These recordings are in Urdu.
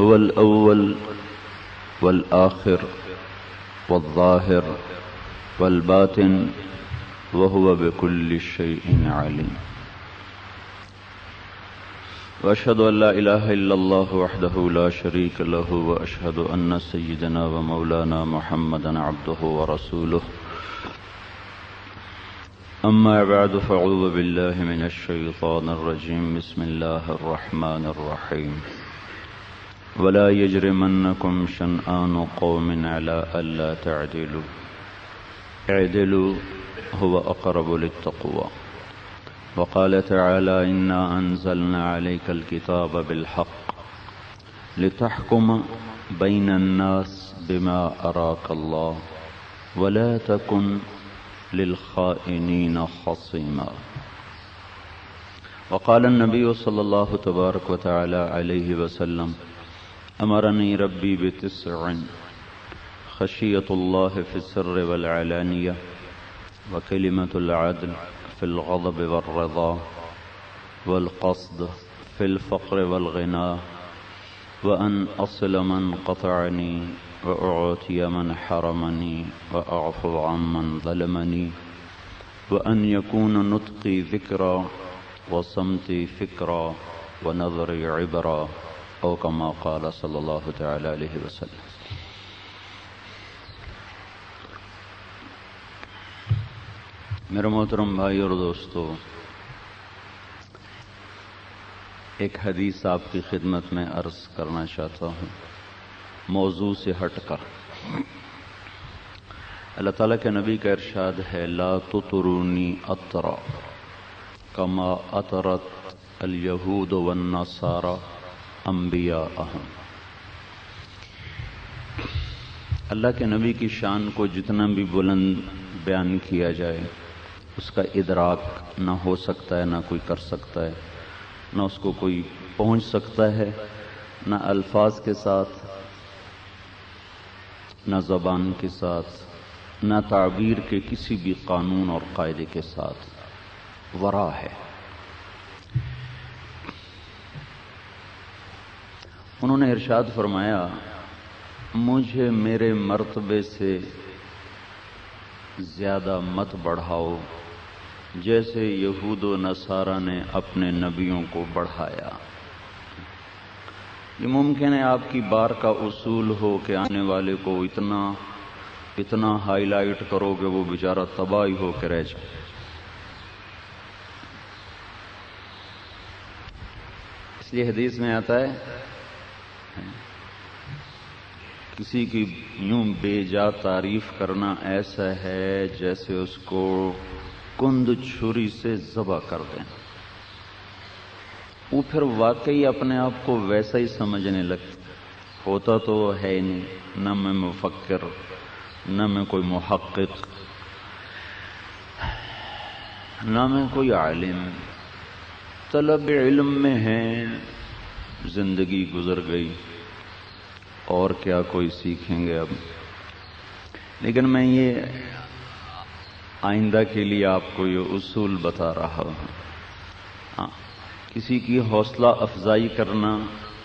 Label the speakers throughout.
Speaker 1: هو الأول والآخر والظاهر والباطن وهو بكل شيء عليم. وأشهد أن لا إله إلا الله وحده لا شريك له وأشهد أن سيدنا ومولانا محمدا عبده ورسوله. أما بعد فأعوذ بالله من الشيطان الرجيم. بسم الله الرحمن الرحيم. ولا يجرمنكم شنآن قوم على ألا تعدلوا اعدلوا هو أقرب للتقوى. وقال تعالى إنا أنزلنا عليك الكتاب بالحق لتحكم بين الناس بما أراك الله ولا تكن للخائنين خصيما. وقال النبي صلى الله تبارك وتعالى عليه وسلم أمرني ربي بتسع خشية الله في السر والعلانية وكلمة العدل في الغضب والرضا والقصد في الفقر والغنى وأن أصل من قطعني وأعطي من حرمني وأعفو عمن ظلمني وأن يكون نطقي ذكرا وصمتي فكرا ونظري عبرا او كما قال صلی اللہ تعالی علیہ وسلم. میرے محترم بھائی اور دوستو، ایک حدیث آپ کی خدمت میں عرض کرنا چاہتا ہوں موضوع سے ہٹ کر. اللہ تعالیٰ کے نبی کا ارشاد ہے لا تطرونی اطرا کما اطرت الیہود والنصارى انبیاءہم. اللہ کے نبی کی شان کو جتنا بھی بلند بیان کیا جائے اس کا ادراک نہ ہو سکتا ہے، نہ کوئی کر سکتا ہے، نہ اس کو کوئی پہنچ سکتا ہے، نہ الفاظ کے ساتھ، نہ زبان کے ساتھ، نہ تعبیر کے کسی بھی قانون اور قاعدے کے ساتھ. ورا ہے. انہوں نے ارشاد فرمایا مجھے میرے مرتبے سے زیادہ مت بڑھاؤ جیسے یہود و نصارہ نے اپنے نبیوں کو بڑھایا. یہ ممکن ہے آپ کی بار کا اصول ہو کہ آنے والے کو اتنا ہائی لائٹ کرو کہ وہ بیچارہ تباہی ہو کے رہ جائے. اس لیے حدیث میں آتا ہے کسی کی یوں بے جا تعریف کرنا ایسا ہے جیسے اس کو کند چھری سے ذبح کر دیں. وہ پھر واقعی اپنے آپ کو ویسا ہی سمجھنے لگتا. ہوتا تو ہے نہیں، نہ میں مفکر، نہ میں کوئی محقق، نہ میں کوئی عالم. طلب علم میں ہے، زندگی گزر گئی، اور کیا کوئی سیکھیں گے اب. لیکن میں یہ آئندہ کے لیے آپ کو یہ اصول بتا رہا ہوں. کسی کی حوصلہ افزائی کرنا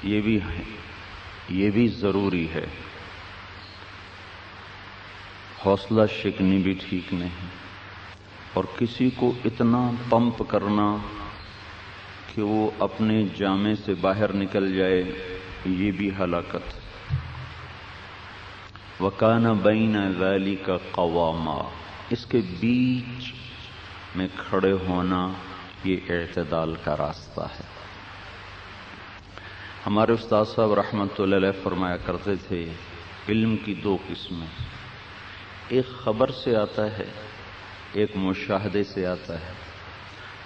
Speaker 1: یہ بھی ضروری ہے. حوصلہ شکنی بھی ٹھیک نہیں، اور کسی کو اتنا پمپ کرنا کہ وہ اپنے جامے سے باہر نکل جائے یہ بھی ہلاکت. وَكَانَ بَيْنَ ذَلِكَ قَوَامًا، اس کے بیچ میں کھڑے ہونا یہ اعتدال کا راستہ ہے. ہمارے استاد صاحب رحمۃ اللہ علیہ فرمایا کرتے تھے علم کی دو قسمیں، ایک خبر سے آتا ہے، ایک مشاہدے سے آتا ہے.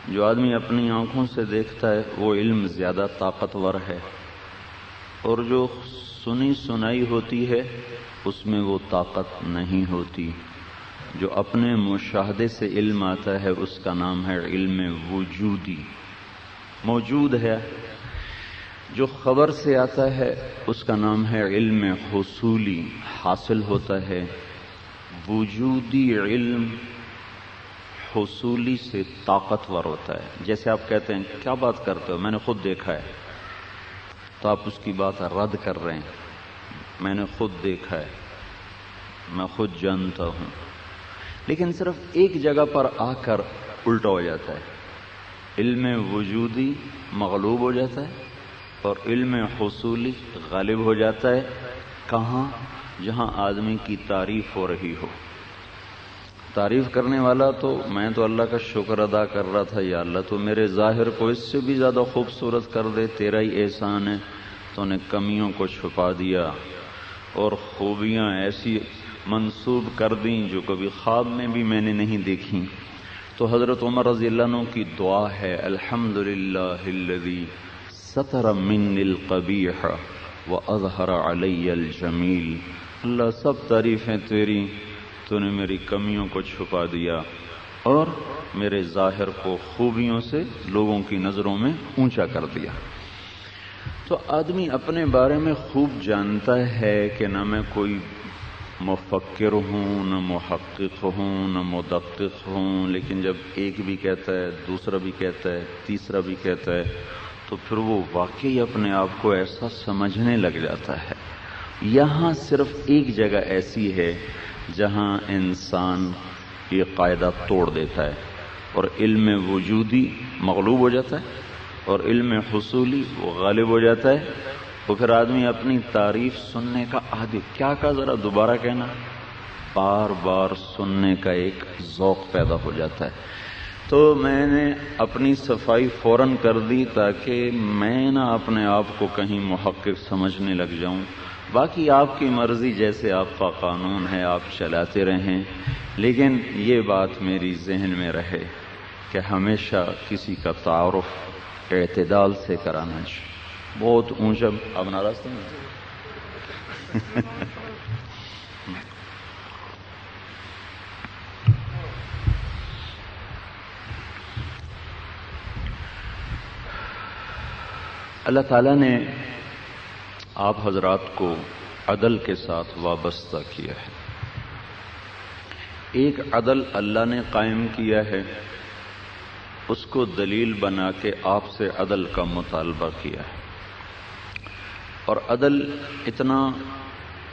Speaker 1: جو آدمی اپنی آنکھوں سے دیکھتا ہے وہ علم زیادہ طاقتور ہے، اور جو سنی سنائی ہوتی ہے اس میں وہ طاقت نہیں ہوتی. جو اپنے مشاہدے سے علم آتا ہے اس کا نام ہے علم وجودی، موجود ہے. جو خبر سے آتا ہے اس کا نام ہے علم حصولی، حاصل ہوتا ہے. وجودی علم حصولی سے طاقتور ہوتا ہے. جیسے آپ کہتے ہیں کیا بات کرتے ہو، میں نے خود دیکھا ہے. تو آپ اس کی بات رد کر رہے ہیں. میں نے خود دیکھا ہے، میں خود جانتا ہوں. لیکن صرف ایک جگہ پر آ کر الٹا ہو جاتا ہے. علم وجودی مغلوب ہو جاتا ہے اور علم حصولی غالب ہو جاتا ہے. کہاں؟ جہاں آدمی کی تعریف ہو رہی ہو. تعریف کرنے والا تو میں تو اللہ کا شکر ادا کر رہا تھا، یا اللہ تو میرے ظاہر کو اس سے بھی زیادہ خوبصورت کر دے، تیرا ہی احسان ہے. تو نے کمیوں کو چھپا دیا اور خوبیاں ایسی منسوب کر دیں جو کبھی خواب میں بھی میں نے نہیں دیکھی. تو حضرت عمر رضی اللہ عنہ کی دعا ہے، الحمدللہ الذی ستر منی القبیح واظہر علی الجمیل. اللہ سب تعریفیں تیری، تو نے میری کمیوں کو چھپا دیا اور میرے ظاہر کو خوبیوں سے لوگوں کی نظروں میں اونچا کر دیا. تو آدمی اپنے بارے میں خوب جانتا ہے کہ نہ میں کوئی مفکر ہوں، نہ محقق ہوں، نہ مدقق ہوں. لیکن جب ایک بھی کہتا ہے، دوسرا بھی کہتا ہے، تیسرا بھی کہتا ہے، تو پھر وہ واقعی اپنے آپ کو ایسا سمجھنے لگ جاتا ہے. یہاں صرف ایک جگہ ایسی ہے جہاں انسان یہ قاعدہ توڑ دیتا ہے اور علم وجودی مغلوب ہو جاتا ہے اور علم حصولی وہ غالب ہو جاتا ہے. تو پھر آدمی اپنی تعریف سننے کا عادی، کیا کہا ذرا دوبارہ کہنا، بار بار سننے کا ایک ذوق پیدا ہو جاتا ہے. تو میں نے اپنی صفائی فوراً کر دی تاکہ میں نہ اپنے آپ کو کہیں محقق سمجھنے لگ جاؤں. باقی آپ کی مرضی، جیسے آپ کا قانون ہے آپ چلاتے رہیں، لیکن یہ بات میری ذہن میں رہے کہ ہمیشہ کسی کا تعارف اعتدال سے کرانا چاہیے. بہت اونچا اب ناراض تو نہیں. اللہ تعالیٰ نے آپ حضرات کو عدل کے ساتھ وابستہ کیا ہے. ایک عدل اللہ نے قائم کیا ہے، اس کو دلیل بنا کے آپ سے عدل کا مطالبہ کیا ہے. اور عدل اتنا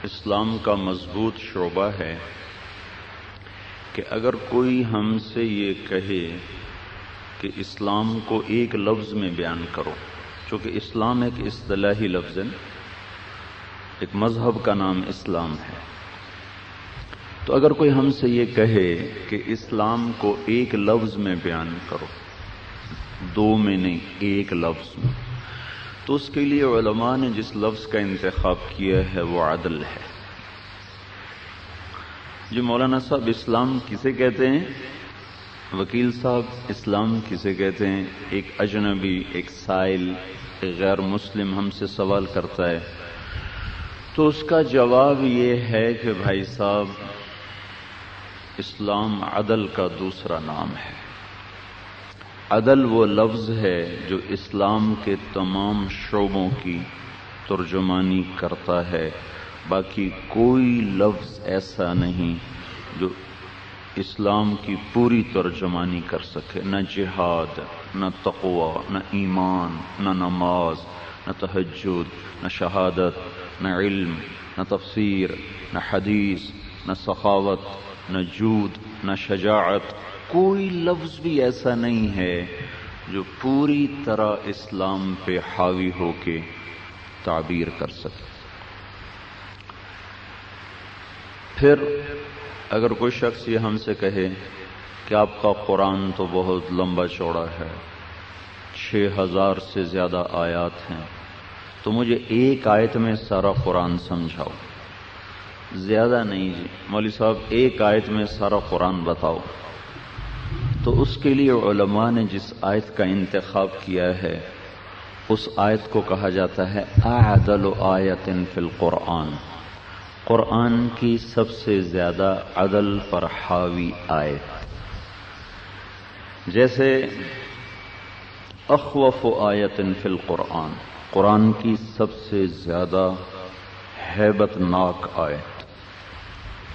Speaker 1: اسلام کا مضبوط شعبہ ہے کہ اگر کوئی ہم سے یہ کہے کہ اسلام کو ایک لفظ میں بیان کرو، چونکہ اسلام ایک اصطلاحی لفظ ہے، ایک مذہب کا نام اسلام ہے، تو اگر کوئی ہم سے یہ کہے کہ اسلام کو ایک لفظ میں بیان کرو، دو میں نہیں، ایک لفظ میں، تو اس کے لیے علماء نے جس لفظ کا انتخاب کیا ہے وہ عدل ہے. جو مولانا صاحب اسلام کسے کہتے ہیں؟ وکیل صاحب اسلام کسے کہتے ہیں؟ ایک اجنبی، ایک سائل، ایک غیر مسلم ہم سے سوال کرتا ہے تو اس کا جواب یہ ہے کہ بھائی صاحب، اسلام عدل کا دوسرا نام ہے. عدل وہ لفظ ہے جو اسلام کے تمام شعبوں کی ترجمانی کرتا ہے. باقی کوئی لفظ ایسا نہیں جو اسلام کی پوری ترجمانی کر سکے. نہ جہاد، نہ تقوی، نہ ایمان، نہ نماز، نہ تہجد، نہ شہادت، نہ علم، نہ تفسیر، نہ حدیث، نہ سخاوت، نہ جود، نہ شجاعت. کوئی لفظ بھی ایسا نہیں ہے جو پوری طرح اسلام پہ حاوی ہو کے تعبیر کر سکے. پھر اگر کوئی شخص یہ ہم سے کہے کہ آپ کا قرآن تو بہت لمبا چوڑا ہے، 6000 سے زیادہ آیات ہیں، تو مجھے ایک آیت میں سارا قرآن سمجھاؤ. زیادہ نہیں جی مولوی صاحب، ایک آیت میں سارا قرآن بتاؤ. تو اس کے لیے علماء نے جس آیت کا انتخاب کیا ہے اس آیت کو کہا جاتا ہے اعدل آیت فی القرآن، قرآن کی سب سے زیادہ عدل پر حاوی آیت. جیسے اخوف آیت فی القرآن، قرآن کی سب سے زیادہ ہیبت ناک آیت.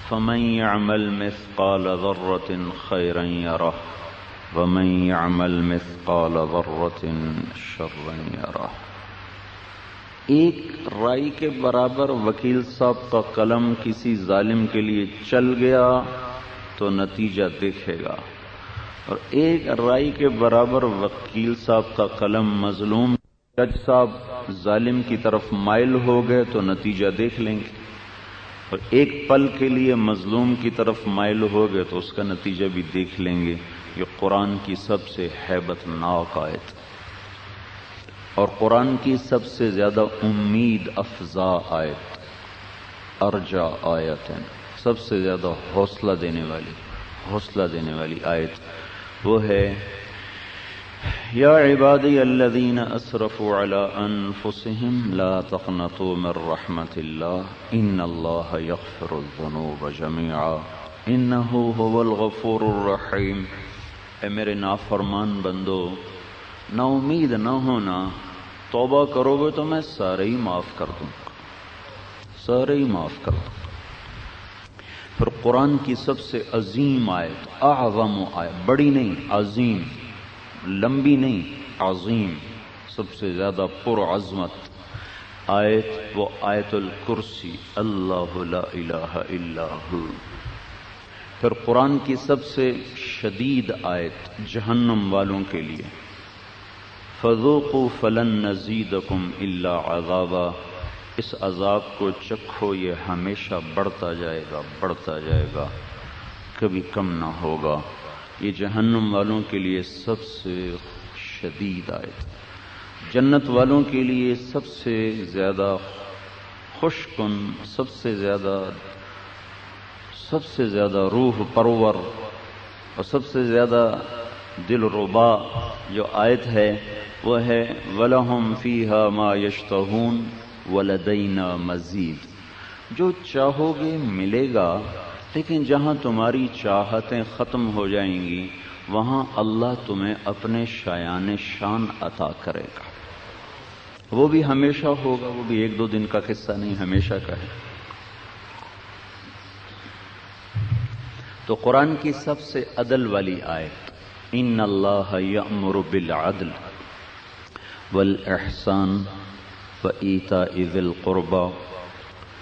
Speaker 1: فمن يعمل مثقال ذرة خيرا يره ومن يعمل مثقال ذرة شرا يره. ایک رائی کے برابر وکیل صاحب کا قلم کسی ظالم کے لیے چل گیا تو نتیجہ دیکھے گا، اور ایک رائی کے برابر وکیل صاحب کا قلم مظلوم جج صاحب ظالم کی طرف مائل ہو گئے تو نتیجہ دیکھ لیں گے، اور ایک پل کے لیے مظلوم کی طرف مائل ہو گئے تو اس کا نتیجہ بھی دیکھ لیں گے۔ یہ قرآن کی سب سے ہیبت ناک آیت اور قرآن کی سب سے زیادہ امید افزا آیت، ارجا آیت ہے، سب سے زیادہ حوصلہ دینے والی آیت وہ ہے یا عبادی الذین اسرفوا علی انفسہم لا تقنطوا من رحمت اللہ ان اللہ یغفر الذنوب جميعا انہ هو الغفور الرحیم۔ اے میرے نافرمان بندو، نا امید نہ ہونا، توبہ کرو گے تو میں سارے ہی معاف کر دوں گا۔ پھر قرآن کی سب سے عظیم آیت، اعظم آیت، بڑی نہیں عظیم، لمبی نہیں عظیم، سب سے زیادہ پرعظمت آیت وہ آیت الکرسی، اللہ لا الہ الا ہو۔ پھر قرآن کی سب سے شدید آیت جہنم والوں کے لیے، فذوقوا فلن نزیدکم الا عذابا، اس عذاب کو چکھو، یہ ہمیشہ بڑھتا جائے گا، کبھی کم نہ ہوگا۔ یہ جہنم والوں کے لیے سب سے شدید آیت، جنت والوں کے لیے سب سے زیادہ خوش کن، سب سے زیادہ روح پرور اور سب سے زیادہ دل ربا جو آیت ہے وہ ہے وَلَهُمْ فِيهَا مَا يَشْتَهُونَ وَلَدَيْنَا مَزِيدٌ، جو چاہو گے ملے گا، لیکن جہاں تمہاری چاہتیں ختم ہو جائیں گی وہاں اللہ تمہیں اپنے شایان شان عطا کرے گا، وہ بھی ہمیشہ ہوگا، وہ بھی ایک دو دن کا قصہ نہیں، ہمیشہ کا ہے۔ تو قرآن کی سب سے عدل والی آیت، ان اللہ یأمر بالعدل والاحسان وایتاء ذی القربى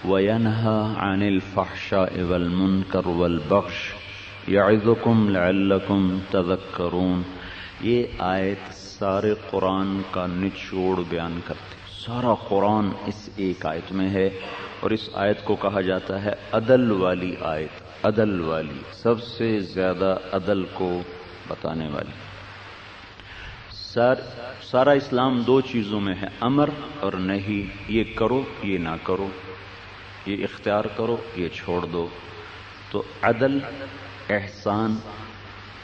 Speaker 1: وینہی عن الفحشاء والمنکر والبغی یعظکم لعلکم تذکرون۔ یہ آیت سارے قرآن کا نچوڑ بیان کرتی، سارا قرآن اس ایک آیت میں ہے، اور اس آیت کو کہا جاتا ہے عدل والی آیت، عدل والی، سب سے زیادہ عدل کو بتانے والی۔ سارا اسلام دو چیزوں میں ہے، امر اور نہیں، یہ کرو یہ نہ کرو، یہ اختیار کرو یہ چھوڑ دو۔ تو عدل، احسان،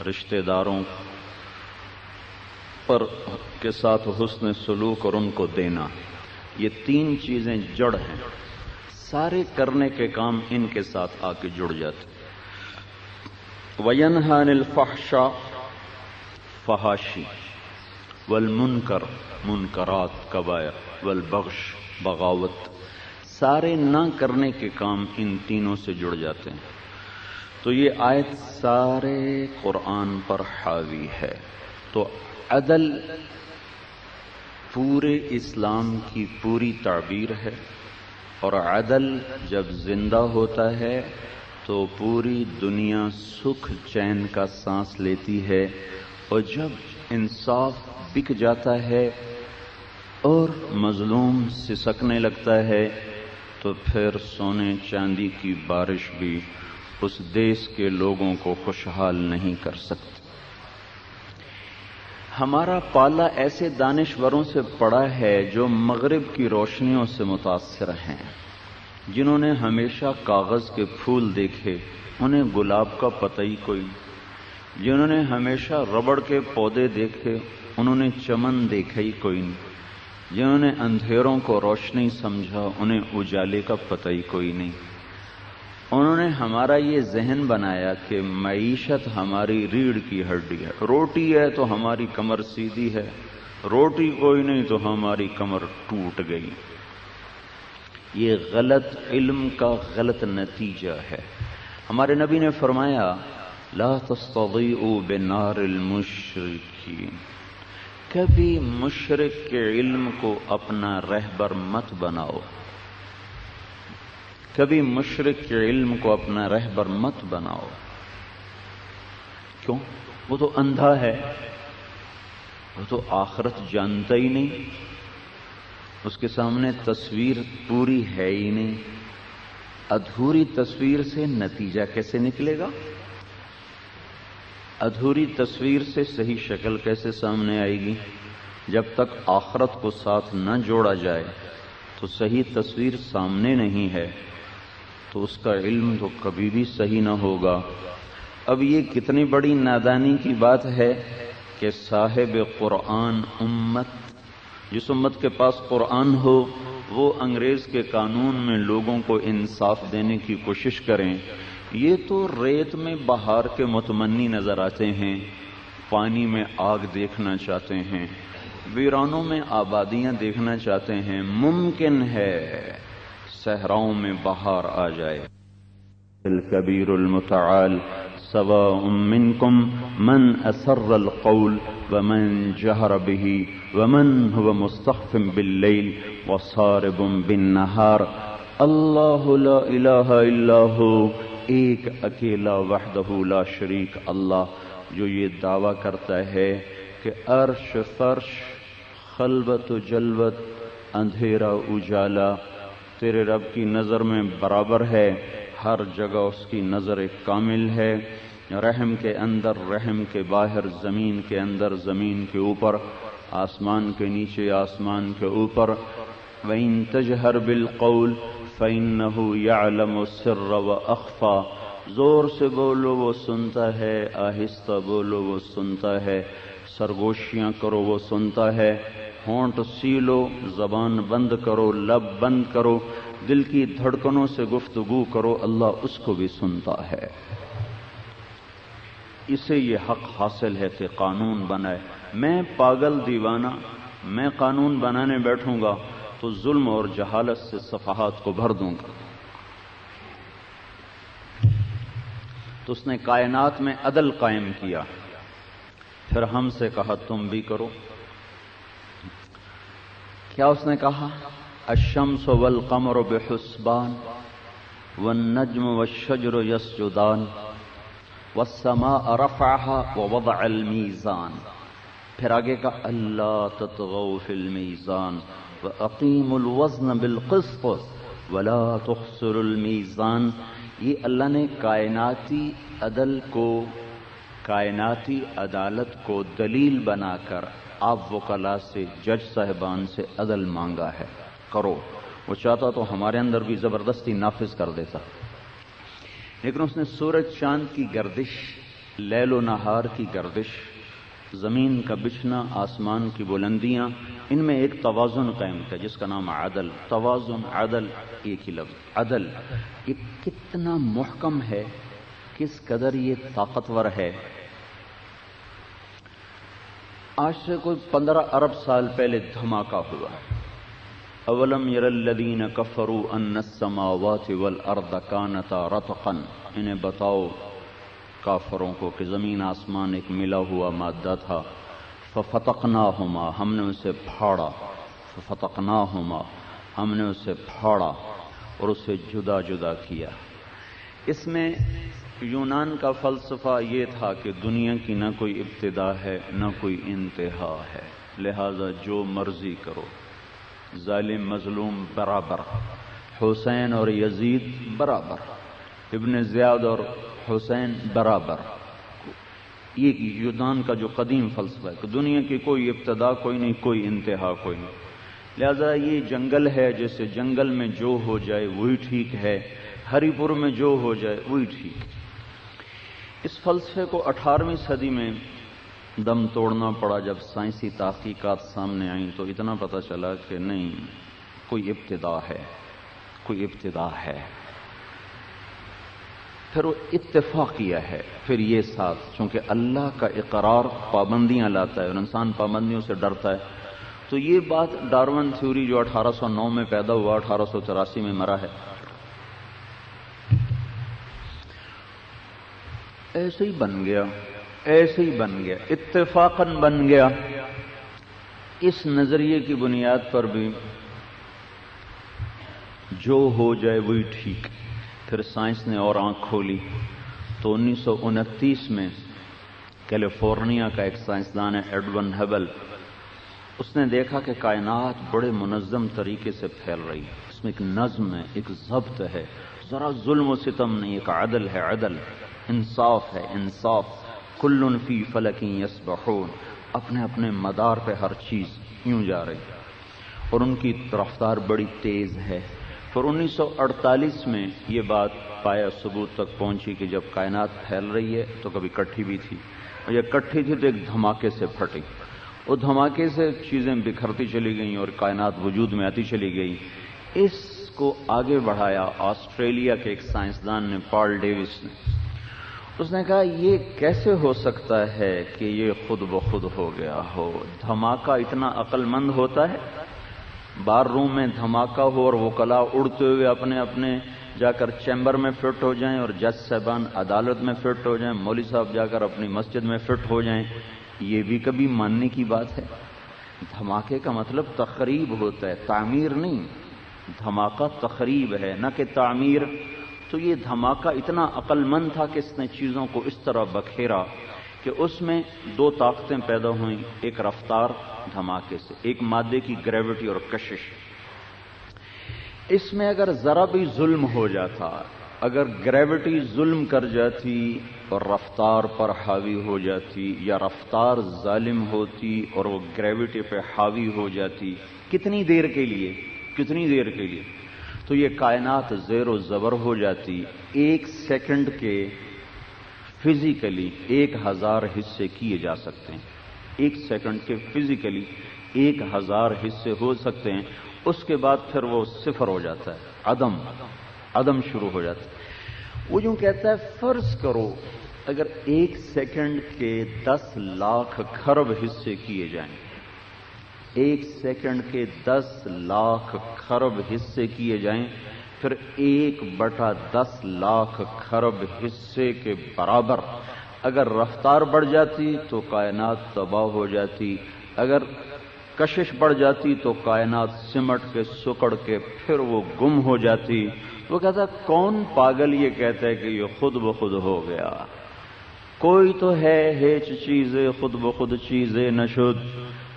Speaker 1: رشتہ داروں پر کے ساتھ حسن سلوک اور ان کو دینا، یہ تین چیزیں جڑ ہیں، سارے کرنے کے کام ان کے ساتھ آ کے جڑ جاتے۔ وَيَنْهَى عَنِ الْفَحْشَاءِ، فحاشی، والمنکر، منکرات، کبائر، والبغش، بغاوت، سارے نہ کرنے کے کام ان تینوں سے جڑ جاتے ہیں۔ تو یہ آیت سارے قرآن پر حاوی ہے۔ تو عدل پورے اسلام کی پوری تعبیر ہے، اور عدل جب زندہ ہوتا ہے تو پوری دنیا سکھ چین کا سانس لیتی ہے، اور جب انصاف بک جاتا ہے اور مظلوم سسکنے لگتا ہے تو پھر سونے چاندی کی بارش بھی اس دیش کے لوگوں کو خوشحال نہیں کر سکتی۔ ہمارا پالا ایسے دانشوروں سے پڑا ہے جو مغرب کی روشنیوں سے متاثر ہیں، جنہوں نے ہمیشہ کاغذ کے پھول دیکھے، انہیں گلاب کا پتہ ہی کوئی، جنہوں نے ہمیشہ ربڑ کے پودے دیکھے، انہوں نے چمن دیکھا ہی کوئی نہیں، جنہوں نے اندھیروں کو روشنی سمجھا، انہیں اجالے کا پتہ ہی کوئی نہیں۔ انہوں نے ہمارا یہ ذہن بنایا کہ معیشت ہماری ریڑھ کی ہڈی ہے، روٹی ہے تو ہماری کمر سیدھی ہے، روٹی کوئی نہیں تو ہماری کمر ٹوٹ گئی۔ یہ غلط علم کا غلط نتیجہ ہے۔ ہمارے نبی نے فرمایا لا تستضیئوا بنار المشرکین، کبھی مشرک کے علم کو اپنا رہبر مت بناؤ، کبھی مشرک کے علم کو اپنا رہبر مت بناؤ۔ کیوں؟ وہ تو اندھا ہے، وہ تو آخرت جانتا ہی نہیں، اس کے سامنے تصویر پوری ہے ہی نہیں۔ ادھوری تصویر سے نتیجہ کیسے نکلے گا؟ ادھوری تصویر سے صحیح شکل کیسے سامنے آئے گی؟ جب تک آخرت کو ساتھ نہ جوڑا جائے تو صحیح تصویر سامنے نہیں ہے، تو اس کا علم تو کبھی بھی صحیح نہ ہوگا۔ اب یہ کتنی بڑی نادانی کی بات ہے کہ صاحب قرآن امت، جس امت کے پاس قرآن ہو، وہ انگریز کے قانون میں لوگوں کو انصاف دینے کی کوشش کریں۔ یہ تو ریت میں بہار کے متمنی نظر آتے ہیں، پانی میں آگ دیکھنا چاہتے ہیں، ویرانوں میں آبادیاں دیکھنا چاہتے ہیں۔ ممکن ہے صحراؤں میں بہار آ جائے۔ الکبیر المتعال سواء منکم من اسر القول ومن جہر به ومن هو مستخف باللیل وصارب بالنہار۔ اللہ لا الہ الا ہو، ایک اکیلا وحدہ لا شریک اللہ، جو یہ دعویٰ کرتا ہے کہ عرش فرش، خلوت و جلوت، اندھیرا اجالا تیرے رب کی نظر میں برابر ہے، ہر جگہ اس کی نظر کامل ہے، رحم کے اندر، رحم کے باہر، زمین کے اندر، زمین کے اوپر، آسمان کے نیچے، آسمان کے اوپر۔ وَإِن تَجْهَرْ بِالْقَوْلِ فَإِنَّهُ يَعْلَمُ السِّرَّ وَأَخْفَى۔ زور سے بولو وہ سنتا ہے، آہستہ بولو وہ سنتا ہے، سرگوشیاں کرو وہ سنتا ہے، ہونٹ سیلو، زبان بند کرو، لب بند کرو، دل کی دھڑکنوں سے گفتگو کرو، اللہ اس کو بھی سنتا ہے۔ اسے یہ حق حاصل ہے کہ قانون بنائے۔ میں پاگل دیوانہ، میں قانون بنانے بیٹھوں گا تو ظلم اور جہالت سے صفحات کو بھر دوں گا۔ تو اس نے کائنات میں عدل قائم کیا، پھر ہم سے کہا تم بھی کرو۔ کیا اس نے کہا؟ الشمس والقمر بحسبان والنجم والشجر يسجدان والسماء رفعها ووضع المیزان۔ پھر آگے کا اللہ تطغوا فی المیزان واقیموا الوزن بالقسط ولا تخسروا المیزان۔ یہ اللہ نے کائناتی عدل کو، کائناتی عدالت کو دلیل بنا کر آپ وکلاء سے، جج صاحبان سے عدل مانگا ہے، کرو۔ وہ چاہتا تو ہمارے اندر بھی زبردستی نافذ کر دیتا، لیکن اس نے سورج چاند کی گردش، لیل و نہار کی گردش، زمین کا بچھنا، آسمان کی بلندیاں، ان میں ایک توازن قائم کیا جس کا نام عدل۔ توازن، عدل، ایک ہی لفظ عدل۔ یہ کتنا محکم ہے، کس قدر یہ طاقتور ہے۔ آج سے کوئی 15 ارب سال پہلے دھماکہ ہوا۔ اولم یر الذین کفروا ان السماوات والارض کانتا رتقا۔ انہیں بتاؤ کافروں کو کہ زمین آسمان ایک ملا ہوا مادہ تھا، ففتقناہما، ہم نے اسے پھاڑا، ففتقناہما، ہم نے اسے پھاڑا اور اسے جدا جدا کیا۔ اس میں یونان کا فلسفہ یہ تھا کہ دنیا کی نہ کوئی ابتدا ہے نہ کوئی انتہا ہے، لہذا جو مرضی کرو، ظالم مظلوم برابر، حسین اور یزید برابر، ابن زیاد اور حسین برابر۔ یہ یونان کا جو قدیم فلسفہ ہے کہ دنیا کی کوئی ابتدا کوئی نہیں، کوئی انتہا کوئی نہیں، لہذا یہ جنگل ہے، جیسے جنگل میں جو ہو جائے وہی ٹھیک ہے، ہری پور میں جو ہو جائے وہی ٹھیک۔ اس فلسفے کو 18ویں صدی میں دم توڑنا پڑا، جب سائنسی تحقیقات سامنے آئیں تو اتنا پتہ چلا کہ نہیں، کوئی ابتدا ہے، کوئی ابتدا ہے۔ پھر وہ اتفاق کیا ہے، پھر یہ ساتھ، چونکہ اللہ کا اقرار پابندیاں لاتا ہے اور انسان پابندیوں سے ڈرتا ہے، تو یہ بات ڈارون تھیوری جو 1809 میں پیدا ہوا، 1883 میں مرا ہے، ایسے ہی بن گیا، ایسے ہی بن گیا، اتفاقاً بن گیا۔ اس نظریے کی بنیاد پر بھی جو ہو جائے وہی ٹھیک. پھر سائنس نے اور آنکھ کھولی تو 1929 میں کیلیفورنیا کا ایک سائنسدان ہے ایڈون ہبل، اس نے دیکھا کہ کائنات بڑے منظم طریقے سے پھیل رہی ہے، اس میں ایک نظم ہے، ایک ضبط ہے، ذرا ظلم و ستم نہیں، ایک عدل ہے، عدل، انصاف ہے، انصاف. کل فی فلک یسبحون، اپنے اپنے مدار پہ ہر چیز یوں جا رہی ہے اور ان کی رفتار بڑی تیز ہے. پھر 1948 میں یہ بات پایا ثبوت تک پہنچی کہ جب کائنات پھیل رہی ہے تو کبھی کٹھی بھی تھی، اور یہ کٹھی تھی تو ایک دھماکے سے پھٹی، وہ دھماکے سے چیزیں بکھرتی چلی گئیں اور کائنات وجود میں آتی چلی گئی. اس کو آگے بڑھایا آسٹریلیا کے ایک سائنسدان نے، پال ڈیوس نے. اس نے کہا یہ کیسے ہو سکتا ہے کہ یہ خود بخود ہو گیا ہو؟ دھماکہ اتنا عقل مند ہوتا ہے؟ بار روم میں دھماکہ ہو اور وکلاء اڑتے ہوئے اپنے اپنے جا کر چیمبر میں فٹ ہو جائیں اور جج صاحبان عدالت میں فٹ ہو جائیں، مولوی صاحب جا کر اپنی مسجد میں فٹ ہو جائیں، یہ بھی کبھی ماننے کی بات ہے؟ دھماکے کا مطلب تخریب ہوتا ہے، تعمیر نہیں. دھماکہ تخریب ہے نہ کہ تعمیر. تو یہ دھماکہ اتنا عقل مند تھا کہ اس نے چیزوں کو اس طرح بکھیرا کہ اس میں دو طاقتیں پیدا ہوئیں، ایک رفتار دھماکے سے، ایک مادے کی گریوٹی اور کشش. اس میں اگر ذرا بھی ظلم ہو جاتا، اگر گریوٹی ظلم کر جاتی اور رفتار پر حاوی ہو جاتی، یا رفتار ظالم ہوتی اور وہ گریوٹی پہ حاوی ہو جاتی، کتنی دیر کے لیے، تو یہ کائنات زیر و زبر ہو جاتی. 1 سیکنڈ کے فزیکلی 1000 حصے کیے جا سکتے ہیں. 1 سیکنڈ کے فزیکلی 1000 حصے ہو سکتے ہیں. اس کے بعد پھر وہ صفر ہو جاتا ہے، عدم شروع ہو جاتا ہے. وہ یوں کہتا ہے فرض کرو اگر 1 سیکنڈ کے 10 لاکھ کھرب حصے کیے جائیں، 1 سیکنڈ کے 10 لاکھ کھرب حصے کیے جائیں، پھر 1/10 لاکھ کھرب حصے کے برابر اگر رفتار بڑھ جاتی تو کائنات تباہ ہو جاتی، اگر کشش بڑھ جاتی تو کائنات سمٹ کے سکڑ کے پھر وہ گم ہو جاتی. وہ کہتا ہے کون پاگل یہ کہتا ہے کہ یہ خود بخود ہو گیا؟ کوئی تو ہے ہیچ چیزیں خود بخود چیزیں نشد،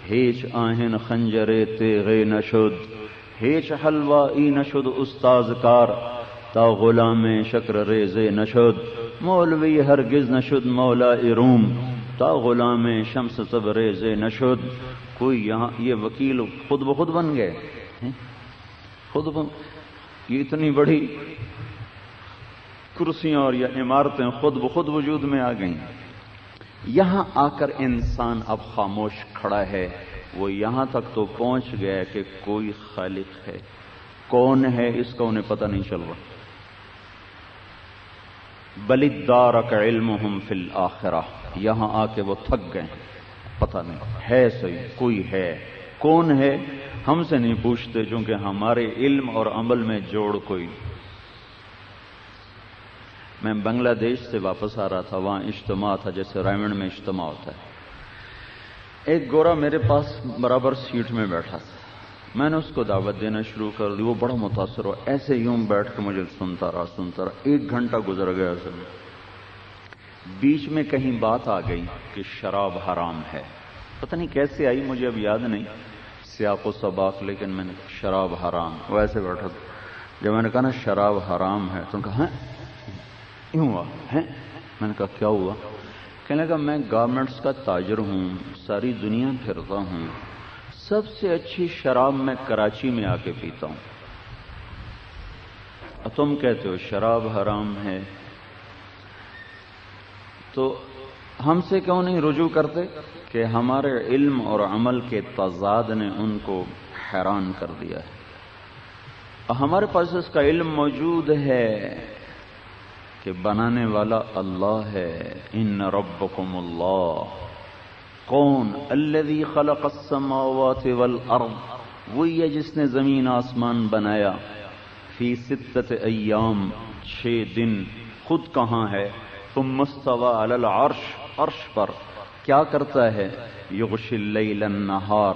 Speaker 1: ہیچ آہن خنجرے تیغے نشد، ہیچ حلوائی نشد استاذ کار، تا غلام شکر ریزے نشد، مولوی ہرگز نشد مولا روم، تا غلام شمس تبریز نشد. کوئی یہاں یہ وکیل خود بخود بن گئے، یہ اتنی بڑی کرسیاں اور یہ عمارتیں خود بخود وجود میں آ گئیں. یہاں آ کر انسان اب خاموش کھڑا ہے. وہ یہاں تک تو پہنچ گیا کہ کوئی خالق ہے، کون ہے اس کا انہیں پتہ نہیں چل رہا. بل ادارک علمہم فی الآخرہ، یہاں آ کے وہ تھک گئے، پتہ نہیں ہے صحیح کوئی ہے، کون ہے ہم سے نہیں پوچھتے چونکہ ہمارے علم اور عمل میں جوڑ کوئی. میں بنگلہ دیش سے واپس آ رہا تھا، وہاں اجتماع تھا جیسے رائمنڈ میں اجتماع ہوتا ہے. ایک گورا میرے پاس برابر سیٹ میں بیٹھا تھا، میں نے اس کو دعوت دینا شروع کر دی. وہ بڑا متاثر ہوا، ایسے یوں بیٹھ کے مجھے سنتا رہا. 1 گھنٹہ گزر گیا. بیچ میں کہیں بات آ گئی کہ شراب حرام ہے، پتہ نہیں کیسے آئی مجھے اب یاد نہیں سیاق و سباق، لیکن میں نے شراب حرام. وہ ایسے بیٹھا تھا. جب میں نے کہا نا شراب حرام ہے تو کہا یوں ہوا ہے. میں نے کہا کیا ہوا؟ کہنے لگا میں گارمنٹس کا تاجر ہوں، ساری دنیا پھرتا ہوں، سب سے اچھی شراب میں کراچی میں آ کے پیتا ہوں، اور تم کہتے ہو شراب حرام ہے. تو ہم سے کیوں نہیں رجوع کرتے کہ ہمارے علم اور عمل کے تضاد نے ان کو حیران کر دیا ہے. اور ہمارے پاس اس کا علم موجود ہے کہ بنانے والا اللہ ہے. ان ربکم اللہ. کون؟ الذی خلق السماوات والارض، وہی ہے جس نے زمین آسمان بنایا. فی 6 ایام، 6 دن. خود کہاں ہے؟ ثم استوى علی العرش، عرش پر. کیا کرتا ہے؟ یغشی اللیل النہار،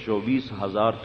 Speaker 1: 24,000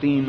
Speaker 1: 3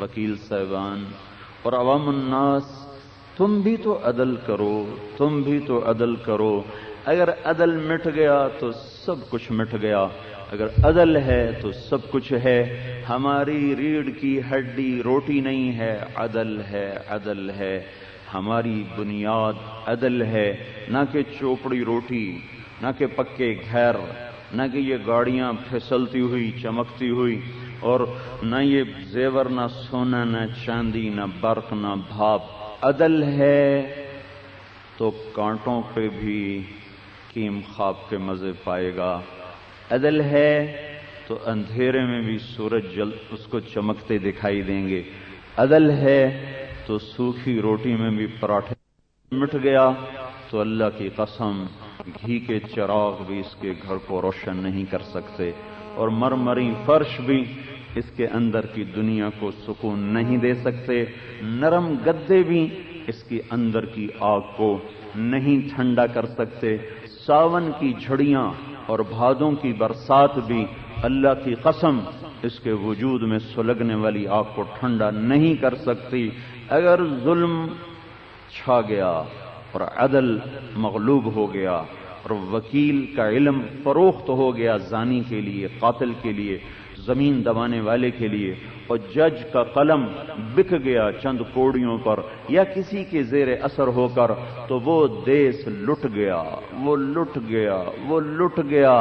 Speaker 1: وکیل صاحبان اور عوام الناس، تم بھی تو عدل کرو، تم بھی تو عدل کرو۔ اگر عدل مٹ گیا تو سب کچھ مٹ گیا، اگر عدل ہے تو سب کچھ ہے۔ ہماری ریڑھ کی ہڈی روٹی نہیں ہے، عدل ہے، عدل ہے۔ ہماری بنیاد عدل ہے، نہ کہ چوپڑی روٹی، نہ کہ پکے گھر، نہ کہ یہ گاڑیاں پھسلتی ہوئی چمکتی ہوئی، اور نہ یہ زیور، نہ سونا، نہ چاندی، نہ برق، نہ بھاپ۔ عدل ہے تو کانٹوں پہ بھی کیم خواب کے مزے پائے گا، عدل ہے تو اندھیرے میں بھی سورج اس کو چمکتے دکھائی دیں گے، عدل ہے تو سوکھی روٹی میں بھی پراٹھے۔ مٹ گیا تو اللہ کی قسم گھی کے چراغ بھی اس کے گھر کو روشن نہیں کر سکتے، اور مرمری فرش بھی اس کے اندر کی دنیا کو سکون نہیں دے سکتے، نرم گدے بھی اس کی اندر کی آگ کو نہیں ٹھنڈا کر سکتے، ساون کی جھڑیاں اور بھادوں کی برسات بھی اللہ کی قسم اس کے وجود میں سلگنے والی آگ کو ٹھنڈا نہیں کر سکتی۔ اگر ظلم چھا گیا اور عدل مغلوب ہو گیا اور وکیل کا علم فروخت ہو گیا زانی کے لیے، قاتل کے لیے، زمین دبانے والے کے لیے، اور جج کا قلم بک گیا چند کوڑیوں پر یا کسی کے زیر اثر ہو کر، تو وہ دیس لٹ گیا، وہ لٹ گیا، وہ لٹ گیا۔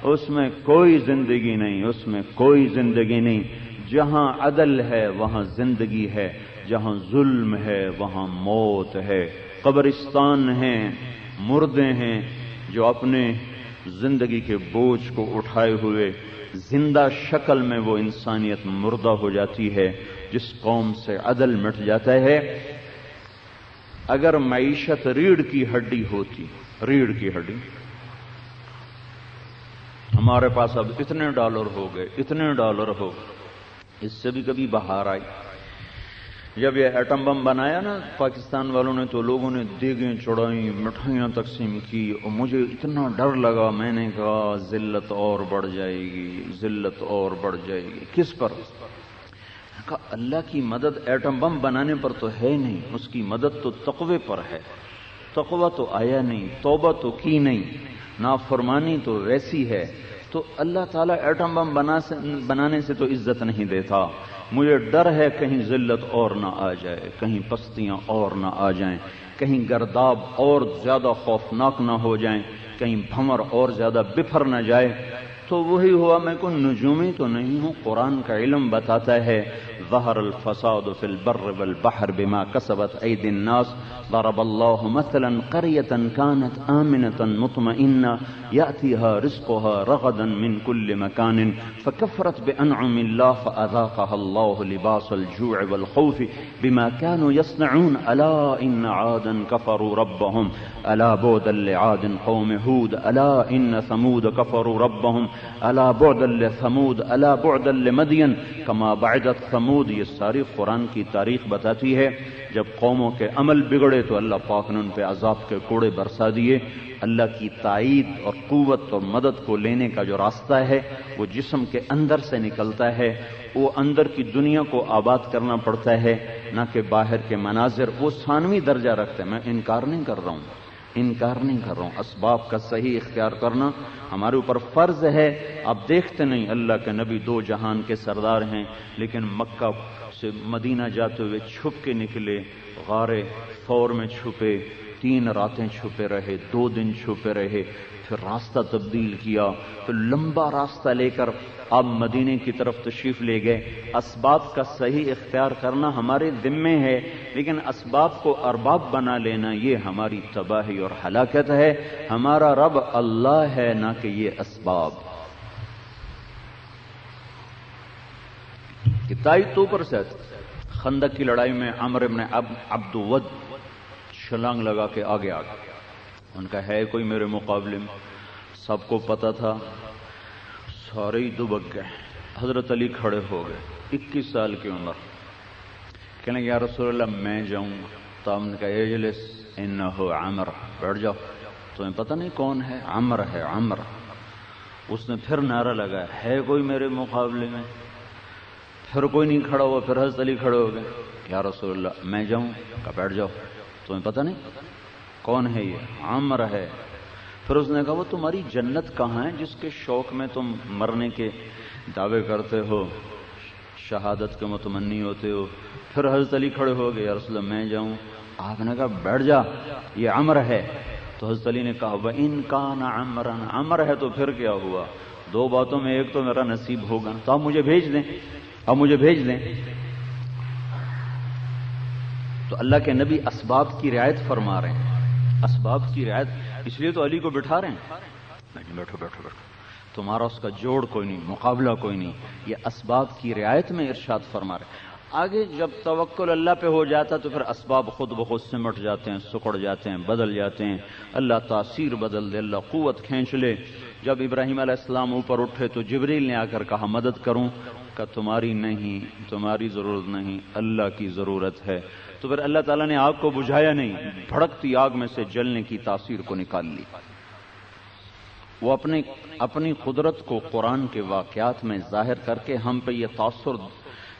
Speaker 1: اس میں کوئی زندگی نہیں، اس میں کوئی زندگی نہیں۔ جہاں عدل ہے وہاں زندگی ہے، جہاں ظلم ہے وہاں موت ہے۔ قبرستان ہیں، مردے ہیں جو اپنے زندگی کے بوجھ کو اٹھائے ہوئے زندہ شکل میں وہ انسانیت مردہ ہو جاتی ہے جس قوم سے عدل مٹ جاتا ہے۔ اگر معیشت ریڑھ کی ہڈی ہوتی، ریڑھ کی ہڈی، ہمارے پاس اب اتنے ڈالر ہو گئے، اتنے ڈالر ہو گئے، اس سے بھی کبھی بہار آئی۔ جب یہ ایٹم بم بنایا نا پاکستان والوں نے، تو لوگوں نے دیگیں چڑھائیں، مٹھائیاں تقسیم کی، اور مجھے اتنا ڈر لگا، میں نے کہا ذلت اور بڑھ جائے گی، ذلت اور بڑھ جائے گی۔ کس پر؟ کہا اللہ کی مدد ایٹم بم بنانے پر تو ہے نہیں، اس کی مدد تو تقوی پر ہے۔ تقوی تو آیا نہیں، توبہ تو کی نہیں، نافرمانی تو ویسی ہے، تو اللہ تعالیٰ ایٹم بم بنانے سے تو عزت نہیں دیتا۔ مجھے ڈر ہے کہیں ذلت اور نہ آ جائے، کہیں پستیاں اور نہ آ جائیں، کہیں گرداب اور زیادہ خوفناک نہ ہو جائیں، کہیں بھمر اور زیادہ بفر نہ جائے۔ تو وہی ہوا، میں کوئی نجومی تو نہیں ہوں، قرآن کا علم بتاتا ہے ظہر الفساد فی البر والبحر بما کسبت ایدی الناس ضرب اللہ مثلا قریۃ کانت آمنۃ مطمئنہ یأتیها رزقها رغدا من كل مکان فکفرت بانعم اللہ فاذاقها اللہ لباس الجوع والخوف بما كانوا يصنعون الا ان عادا كفروا ربهم الا بعدا لعاد قوم هود الا ان ثمود كفروا ربهم الا بعدا لثمود الا بعدا لمدین کما بعدت ثمود۔ یہ ساری قرآن کی تاریخ بتاتی ہے، جب قوموں کے عمل بگڑے تو اللہ پاک نے ان پہ عذاب کے کوڑے برسا دیے۔ اللہ کی تائید اور قوت اور مدد کو لینے کا جو راستہ ہے وہ جسم کے اندر سے نکلتا ہے، وہ اندر کی دنیا کو آباد کرنا پڑتا ہے، نہ کہ باہر کے مناظر۔ وہ ثانوی درجہ رکھتے ہیں، میں انکار نہیں کر رہا ہوں، انکار نہیں کر رہا ہوں، اسباب کا صحیح اختیار کرنا ہمارے اوپر فرض ہے۔ آپ دیکھتے نہیں اللہ کے نبی دو جہان کے سردار ہیں، لیکن مکہ سے مدینہ جاتے ہوئے چھپ کے نکلے، غار ثور میں چھپے، 3 راتیں چھپے رہے، 2 دن چھپے رہے، پھر راستہ تبدیل کیا، پھر لمبا راستہ لے کر آپ مدینے کی طرف تشریف لے گئے۔ اسباب کا صحیح اختیار کرنا ہمارے ذمے ہے، لیکن اسباب کو ارباب بنا لینا یہ ہماری تباہی اور ہلاکت ہے۔ ہمارا رب اللہ ہے، نہ کہ یہ اسباب۔ کتائی تو پر سے خندق کی لڑائی میں عمرو بن عبد ود چھلانگ لگا کے آگے آ گئے، ان کا ہے کوئی میرے مقابلے میں؟ سب کو پتا تھا، سارے ہی دبک گئے۔ حضرت علی کھڑے ہو گئے، 21 سال کی عمر، کہنے یا رسول اللہ میں جاؤں گا؟ تو ہم نے کہا اجلس انہو عمر، بیٹھ جاؤ، تمہیں پتہ نہیں کون ہے؟ عمر ہے، عمر۔ اس نے پھر نعرہ لگایا، ہے کوئی میرے مقابلے میں؟ پھر کوئی نہیں کھڑا ہوا، پھر حضرت علی کھڑے ہو گئے، یا رسول اللہ میں جاؤں؟ کہا بیٹھ جاؤ، تمہیں پتہ نہیں کون ہے یہ؟ عمر ہے۔ پھر اس نے کہا وہ تمہاری جنت کہاں ہے جس کے شوق میں تم مرنے کے دعوے کرتے ہو، شہادت کے متمنی ہوتے ہو؟ پھر حضرت علی کھڑے ہو گئے، یا رسول اللہ میں جاؤں؟ آپ نے کہا بیٹھ جا، یہ عمر ہے۔ تو حضرت علی نے کہا وَإِن كَانَ عَمْرًا، عمر ہے تو پھر کیا ہوا؟ دو باتوں میں ایک تو میرا نصیب ہوگا، تو آپ مجھے بھیج دیں، آپ مجھے بھیج دیں۔ تو اللہ کے نبی اسباب کی رعایت فرما رہے ہیں، اسباب کی رعایت، اس لیے تو علی کو بٹھا رہے ہیں، نہیں بیٹھو بیٹھو بیٹھو، تمہارا اس کا جوڑ کوئی نہیں، مقابلہ کوئی نہیں، یہ اسباب کی رعایت میں ارشاد فرما رہے ہیں۔ آگے جب توکل اللہ پہ ہو جاتا تو پھر اسباب خود بخود سمٹ جاتے ہیں، سکڑ جاتے ہیں، بدل جاتے ہیں، اللہ تاثیر بدل دے، اللہ قوت کھینچ لے۔ جب ابراہیم علیہ السلام اوپر اٹھے تو جبریل نے آ کر کہا مدد کروں، کہ تمہاری نہیں، تمہاری ضرورت نہیں، اللہ کی ضرورت ہے۔ تو پھر اللہ تعالیٰ نے آگ کو بجھایا نہیں، بھڑکتی آگ میں سے جلنے کی تاثیر کو نکال لی۔ وہ اپنی قدرت کو قرآن کے واقعات میں ظاہر کر کے ہم پہ یہ تاثر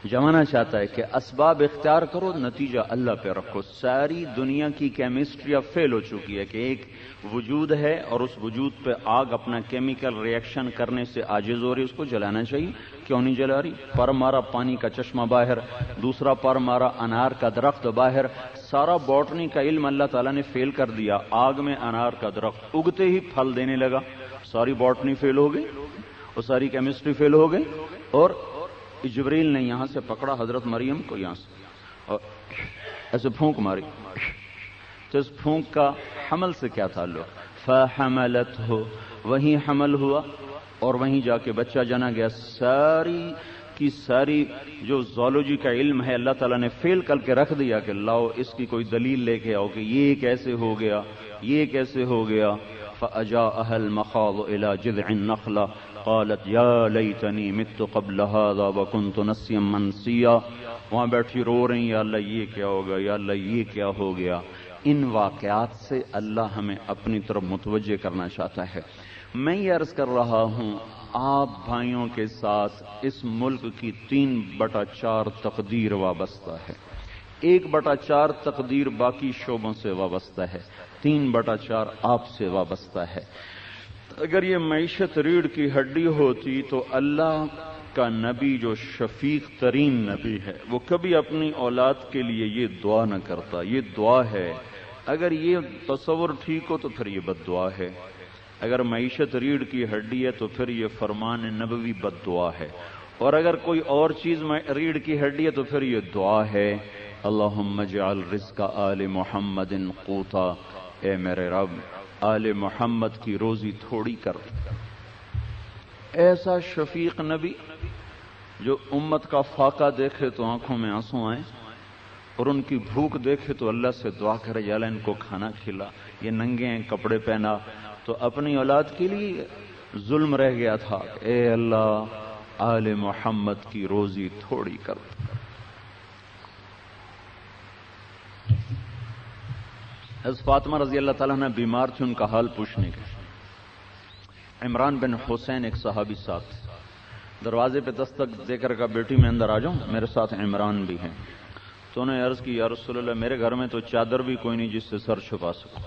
Speaker 1: جمانا چاہتا ہے کہ اسباب اختیار کرو، نتیجہ اللہ پہ رکھو۔ ساری دنیا کی کیمسٹری اب فیل ہو چکی ہے کہ ایک وجود ہے اور اس وجود پہ آگ اپنا کیمیکل ریئیکشن کرنے سے عاجز ہو رہی، اس کو جلانا چاہیے، کیوں نہیں جلا رہی؟ پر مارا پانی کا چشمہ باہر، دوسرا پر مارا انار کا درخت باہر، سارا باٹنی کا علم اللہ تعالیٰ نے فیل کر دیا۔ آگ میں انار کا درخت اگتے ہی پھل دینے لگا، ساری باٹنی فیل ہو گئی اور ساری کیمسٹری فیل ہو گئی۔ اور جبریل نے یہاں سے پکڑا حضرت مریم کو، یہاں سے اور ایسے پھونک ماری، تو اس پھونک کا حمل سے کیا تعلق؟ فحملتہ، وہیں حمل ہوا اور وہیں جا کے بچہ جنا گیا۔ ساری کی ساری جو زولوجی کا علم ہے اللہ تعالیٰ نے فیل کر کے رکھ دیا کہ لاؤ اس کی کوئی دلیل لے کے آؤ کہ یہ کیسے ہو گیا، یہ کیسے ہو گیا۔ فأجاءها المخاض إلى جذع النخلة قالت يا ليتني مت قبل هذا وكنت نسيا منسيا، وہاں بیٹھی رو رہی یا اللہ یہ کیا ہوگا، یا اللہ یہ کیا ہو گیا۔ ان واقعات سے اللہ ہمیں اپنی طرف متوجہ کرنا چاہتا ہے۔ میں یہ عرض کر رہا ہوں آپ بھائیوں کے ساتھ اس ملک کی 3/4 تقدیر وابستہ ہے، 1/4 تقدیر باقی شعبوں سے وابستہ ہے، 3/4 آپ سے وابستہ ہے۔ اگر یہ معیشت ریڑھ کی ہڈی ہوتی تو اللہ کا نبی جو شفیق ترین نبی ہے وہ کبھی اپنی اولاد کے لیے یہ دعا نہ کرتا، یہ دعا ہے۔ اگر یہ تصور ٹھیک ہو تو پھر یہ بد دعا ہے، اگر معیشت ریڑھ کی ہڈی ہے تو پھر یہ فرمان نبوی بد دعا ہے، اور اگر کوئی اور چیز ریڑھ کی ہڈی ہے تو پھر یہ دعا ہے اللہم اجعل رزق آل محمد قوتا، اے میرے رب آل محمد کی روزی تھوڑی کر۔ ایسا شفیق نبی جو امت کا فاقہ دیکھے تو آنکھوں میں آنسو آئیں اور ان کی بھوک دیکھے تو اللہ سے دعا کرے یا اللہ ان کو کھانا کھلا، یہ ننگے ہیں کپڑے پہنا، تو اپنی اولاد کے لیے ظلم رہ گیا تھا، اے اللہ آل محمد کی روزی تھوڑی کر۔ حضرت فاطمہ رضی اللہ تعالیٰ عنہ بیمار تھے، ان کا حال پوچھنے کے عمران بن حسین ایک صحابی ساتھ دروازے پہ دستک دے کر کہا بیٹی میں اندر آ جاؤں، میرے ساتھ عمران بھی ہیں۔ تو انہوں نے عرض کی یا رسول اللہ میرے گھر میں تو چادر بھی کوئی نہیں جس سے سر چھپا سکوں۔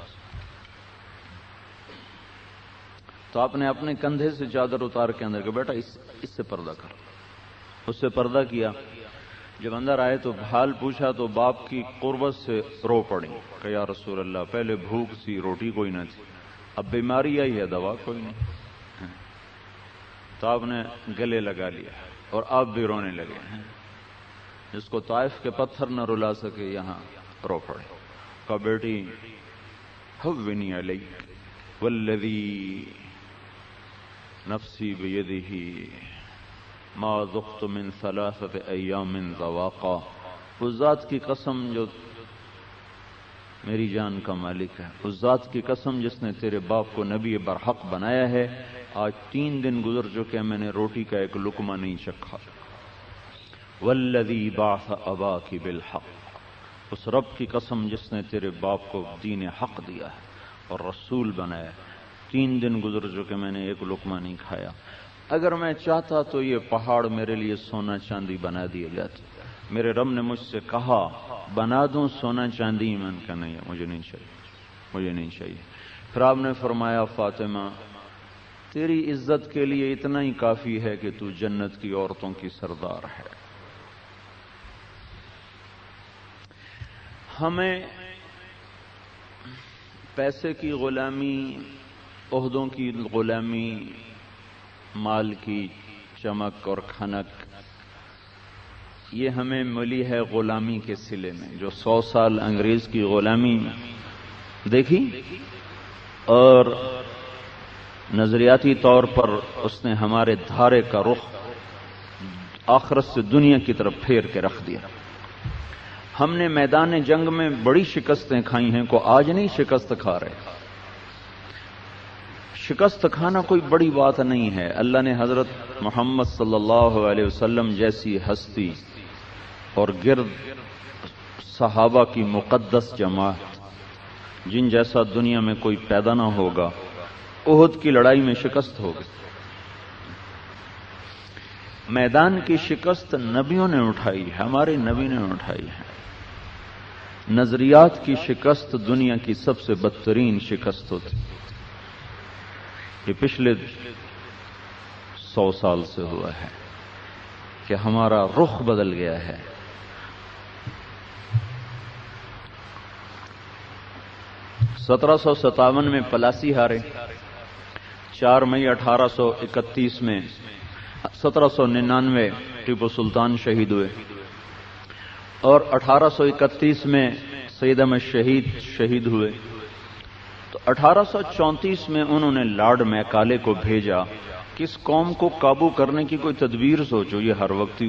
Speaker 1: تو آپ نے اپنے کندھے سے چادر اتار کے اندر کہ بیٹا اس سے پردہ کر، اس سے پردہ کیا۔ جب اندر آئے تو حال پوچھا تو باپ کی قربت سے رو پڑی کہ یا رسول اللہ پہلے بھوک سی، روٹی کوئی نہ تھی، اب بیماری آئی ہے، دوا کوئی نہیں۔ تو آپ نے گلے لگا لیا اور آپ بھی رونے لگے، جس کو طائف کے پتھر نہ رلا سکے یہاں رو پڑے۔ کہا بیٹی حونی علیک والذی نفسی بیدہ ما ذقت من 3 ایام ذواقا، اس ذات کی قسم جو میری جان کا مالک ہے، اس ذات کی قسم جس نے تیرے باپ کو نبی برحق بنایا ہے، آج 3 دن گزر چکے میں نے روٹی کا ایک لقمہ نہیں چکھا۔ والذی بعث اباک بالحق، اس رب کی قسم جس نے تیرے باپ کو دین حق دیا ہے اور رسول بنایا ہے، 3 دن گزر چکے میں نے ایک لقمہ نہیں کھایا۔ اگر میں چاہتا تو یہ پہاڑ میرے لیے سونا چاندی بنا دیے جاتے. میرے رب نے مجھ سے کہا بنا دوں سونا چاندی. میں نے کہا نہیں مجھے نہیں چاہیے, مجھے نہیں چاہیے. پھر آپ نے فرمایا فاطمہ تیری عزت کے لیے اتنا ہی کافی ہے کہ تو جنت کی عورتوں کی سردار ہے. ہمیں پیسے کی غلامی, عہدوں کی غلامی, مال کی چمک اور کھنک, یہ ہمیں ملی ہے غلامی کے صلے میں. جو 100 سال انگریز کی غلامی دیکھی اور نظریاتی طور پر اس نے ہمارے دھارے کا رخ آخرت سے دنیا کی طرف پھیر کے رکھ دیا. ہم نے میدان جنگ میں بڑی شکستیں کھائی ہیں, کو آج نہیں شکست کھا رہے. شکست کھانا کوئی بڑی بات نہیں ہے. اللہ نے حضرت محمد صلی اللہ علیہ وسلم جیسی ہستی اور گرد صحابہ کی مقدس جماعت جن جیسا دنیا میں کوئی پیدا نہ ہوگا, احد کی لڑائی میں شکست ہوگی. میدان کی شکست نبیوں نے اٹھائی ہے, ہمارے نبی نے اٹھائی ہے. نظریات کی شکست دنیا کی سب سے بدترین شکست ہوتی. یہ پچھلے 100 سال سے ہوا ہے کہ ہمارا رخ بدل گیا ہے. 1757 میں پلاسی ہارے, 4 مئی 1831 میں 1799 ٹیپو سلطان شہید ہوئے, اور 1831 میں سید احمد شہید ہوئے. تو 1834 میں انہوں نے لارڈ میکالے کو بھیجا کہ اس قوم کو قابو کرنے کی کوئی تدبیر سوچو, یہ ہر وقت ہی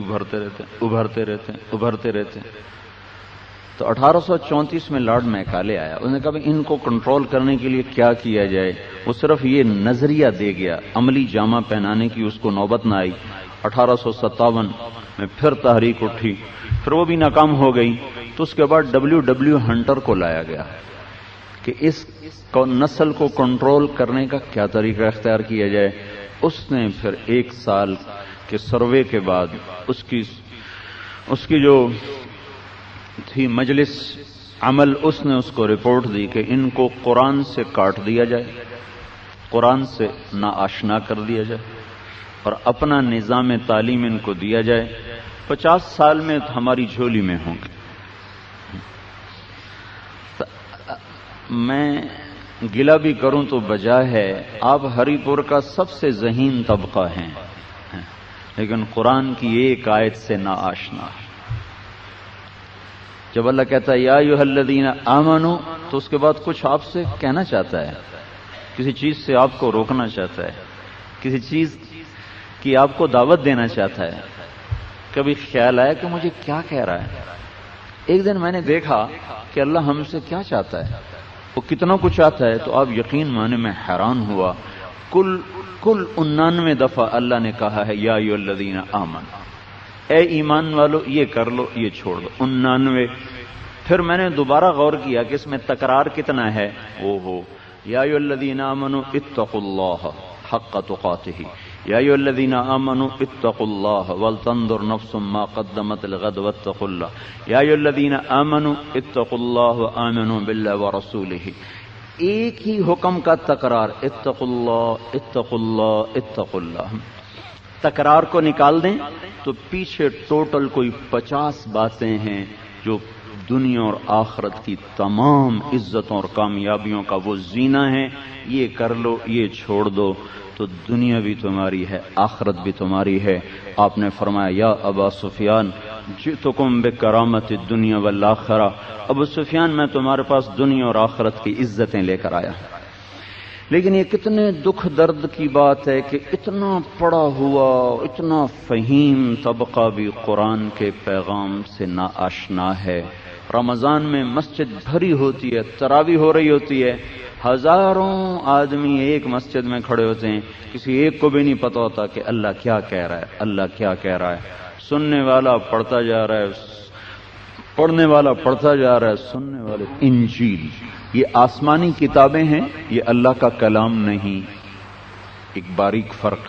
Speaker 1: ابھرتے رہتے. تو 1834 میں لارڈ میکالے آیا. انہوں نے کہا ان کو کنٹرول کرنے کے لیے کیا کیا جائے. وہ صرف یہ نظریہ دے گیا, عملی جامہ پہنانے کی اس کو نوبت نہ آئی. 1857 میں پھر تحریک اٹھی, پھر وہ بھی ناکام ہو گئی. تو اس کے بعد W ہنٹر کو لایا گیا کہ اس نسل کو کنٹرول کرنے کا کیا طریقہ اختیار کیا جائے. اس نے پھر 1 سال کے سروے کے بعد اس کی جو تھی مجلس عمل, اس نے اس کو رپورٹ دی کہ ان کو قرآن سے کاٹ دیا جائے, قرآن سے ناآشنا کر دیا جائے, اور اپنا نظام تعلیم ان کو دیا جائے. 50 سال میں ہماری جھولی میں ہوں گے. میں گلہ بھی کروں تو بجا ہے, آپ ہری پور کا سب سے ذہین طبقہ ہیں, لیکن قرآن کی ایک آیت سے ناآشنا. جب اللہ کہتا ہے یا ایھا الذین آمنو, تو اس کے بعد کچھ آپ سے کہنا چاہتا ہے, کسی چیز سے آپ کو روکنا چاہتا ہے, کسی چیز کی آپ کو دعوت دینا چاہتا ہے. کبھی خیال آیا کہ مجھے کیا کہہ رہا ہے؟ ایک دن میں نے دیکھا کہ اللہ ہم سے کیا چاہتا ہے, وہ کتنا کچھ چاہتا ہے. تو آپ یقین مانے میں حیران ہوا. کل 99 دفعہ اللہ نے کہا ہے یا ایھا الذین آمنو, اے ایمان والو یہ کر لو یہ چھوڑ دو. 99. پھر میں نے دوبارہ غور کیا کہ اس میں تکرار کتنا ہے. یا ایھا الذین آمنوا اتقوا اللہ حق تقاتہ, یا ایھا الذین آمنوا اتقوا اللہ ولتنظر نفس ما قدمت لغد واتقوا اللہ, یا ایھا الذین آمنوا اتقوا اللہ وآمنوا باللہ ورسولہ. ایک ہی حکم کا تکرار, اتقوا اللہ اتقوا اللہ اتقوا اللہ. تکرار کو نکال دیں تو پیچھے ٹوٹل کوئی 50 باتیں ہیں جو دنیا اور آخرت کی تمام عزتوں اور کامیابیوں کا وہ زینہ ہے. یہ کر لو یہ چھوڑ دو تو دنیا بھی تمہاری ہے آخرت بھی تمہاری ہے. آپ نے فرمایا یا ابا سفیان جئتکم بکرامت الدنیا والآخرہ, ابو سفیان میں تمہارے پاس دنیا اور آخرت کی عزتیں لے کر آیا. لیکن یہ کتنے دکھ درد کی بات ہے کہ اتنا پڑا ہوا اتنا فہیم طبقہ بھی قرآن کے پیغام سے ناآشنا ہے. رمضان میں مسجد بھری ہوتی ہے, تراویح ہو رہی ہوتی ہے, ہزاروں آدمی ایک مسجد میں کھڑے ہوتے ہیں, کسی ایک کو بھی نہیں پتا ہوتا کہ اللہ کیا کہہ رہا ہے, اللہ کیا کہہ رہا ہے. سننے والا پڑھتا جا رہا ہے, پڑھنے والا پڑھتا جا رہا ہے, سننے والے. انجیل یہ آسمانی کتابیں ہیں, یہ اللہ کا کلام نہیں. ایک باریک فرق.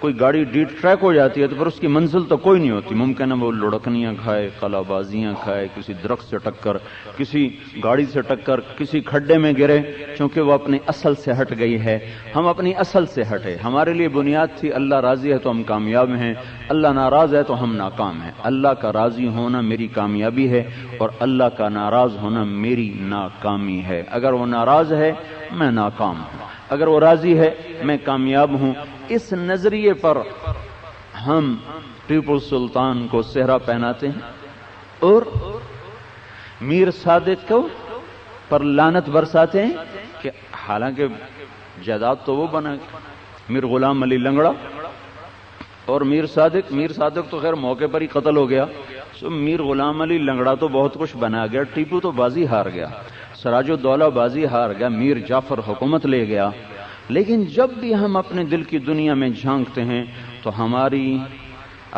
Speaker 1: کوئی گاڑی ڈیٹ ٹریک ہو جاتی ہے تو پھر اس کی منزل تو کوئی نہیں ہوتی، ممکن ہے وہ لڑکنیاں کھائے، قلع بازیاں کھائے، کسی درخت سے ٹکر، کسی گاڑی سے ٹکر، کسی کھڈے میں گرے، چونکہ وہ اپنی اصل سے ہٹ گئی ہے۔ ہم اپنی اصل سے ہٹے، ہمارے لیے بنیاد تھی اللہ راضی ہے تو ہم کامیاب ہیں، اللہ ناراض ہے تو ہم ناکام ہیں۔ اللہ کا راضی ہونا میری کامیابی ہے اور اللہ کا ناراض ہونا میری ناکامی ہے۔ اگر وہ ناراض ہے میں ناکام ہوں، اگر وہ راضی ہے میں کامیاب ہوں۔ اس نظریے پر ہم ٹیپو سلطان کو صحرا پہناتے ہیں اور میر صادق کو پر لعنت برساتے ہیں کہ حالانکہ جائیداد تو وہ بنا، میر غلام علی لنگڑا اور میر صادق تو خیر موقع پر ہی قتل ہو گیا، سو میر غلام علی لنگڑا تو بہت کچھ بنا گیا، ٹیپو تو بازی ہار گیا، سراج الدولہ بازی ہار گیا، میر جعفر حکومت لے گیا۔ لیکن جب بھی ہم اپنے دل کی دنیا میں جھانکتے ہیں تو ہماری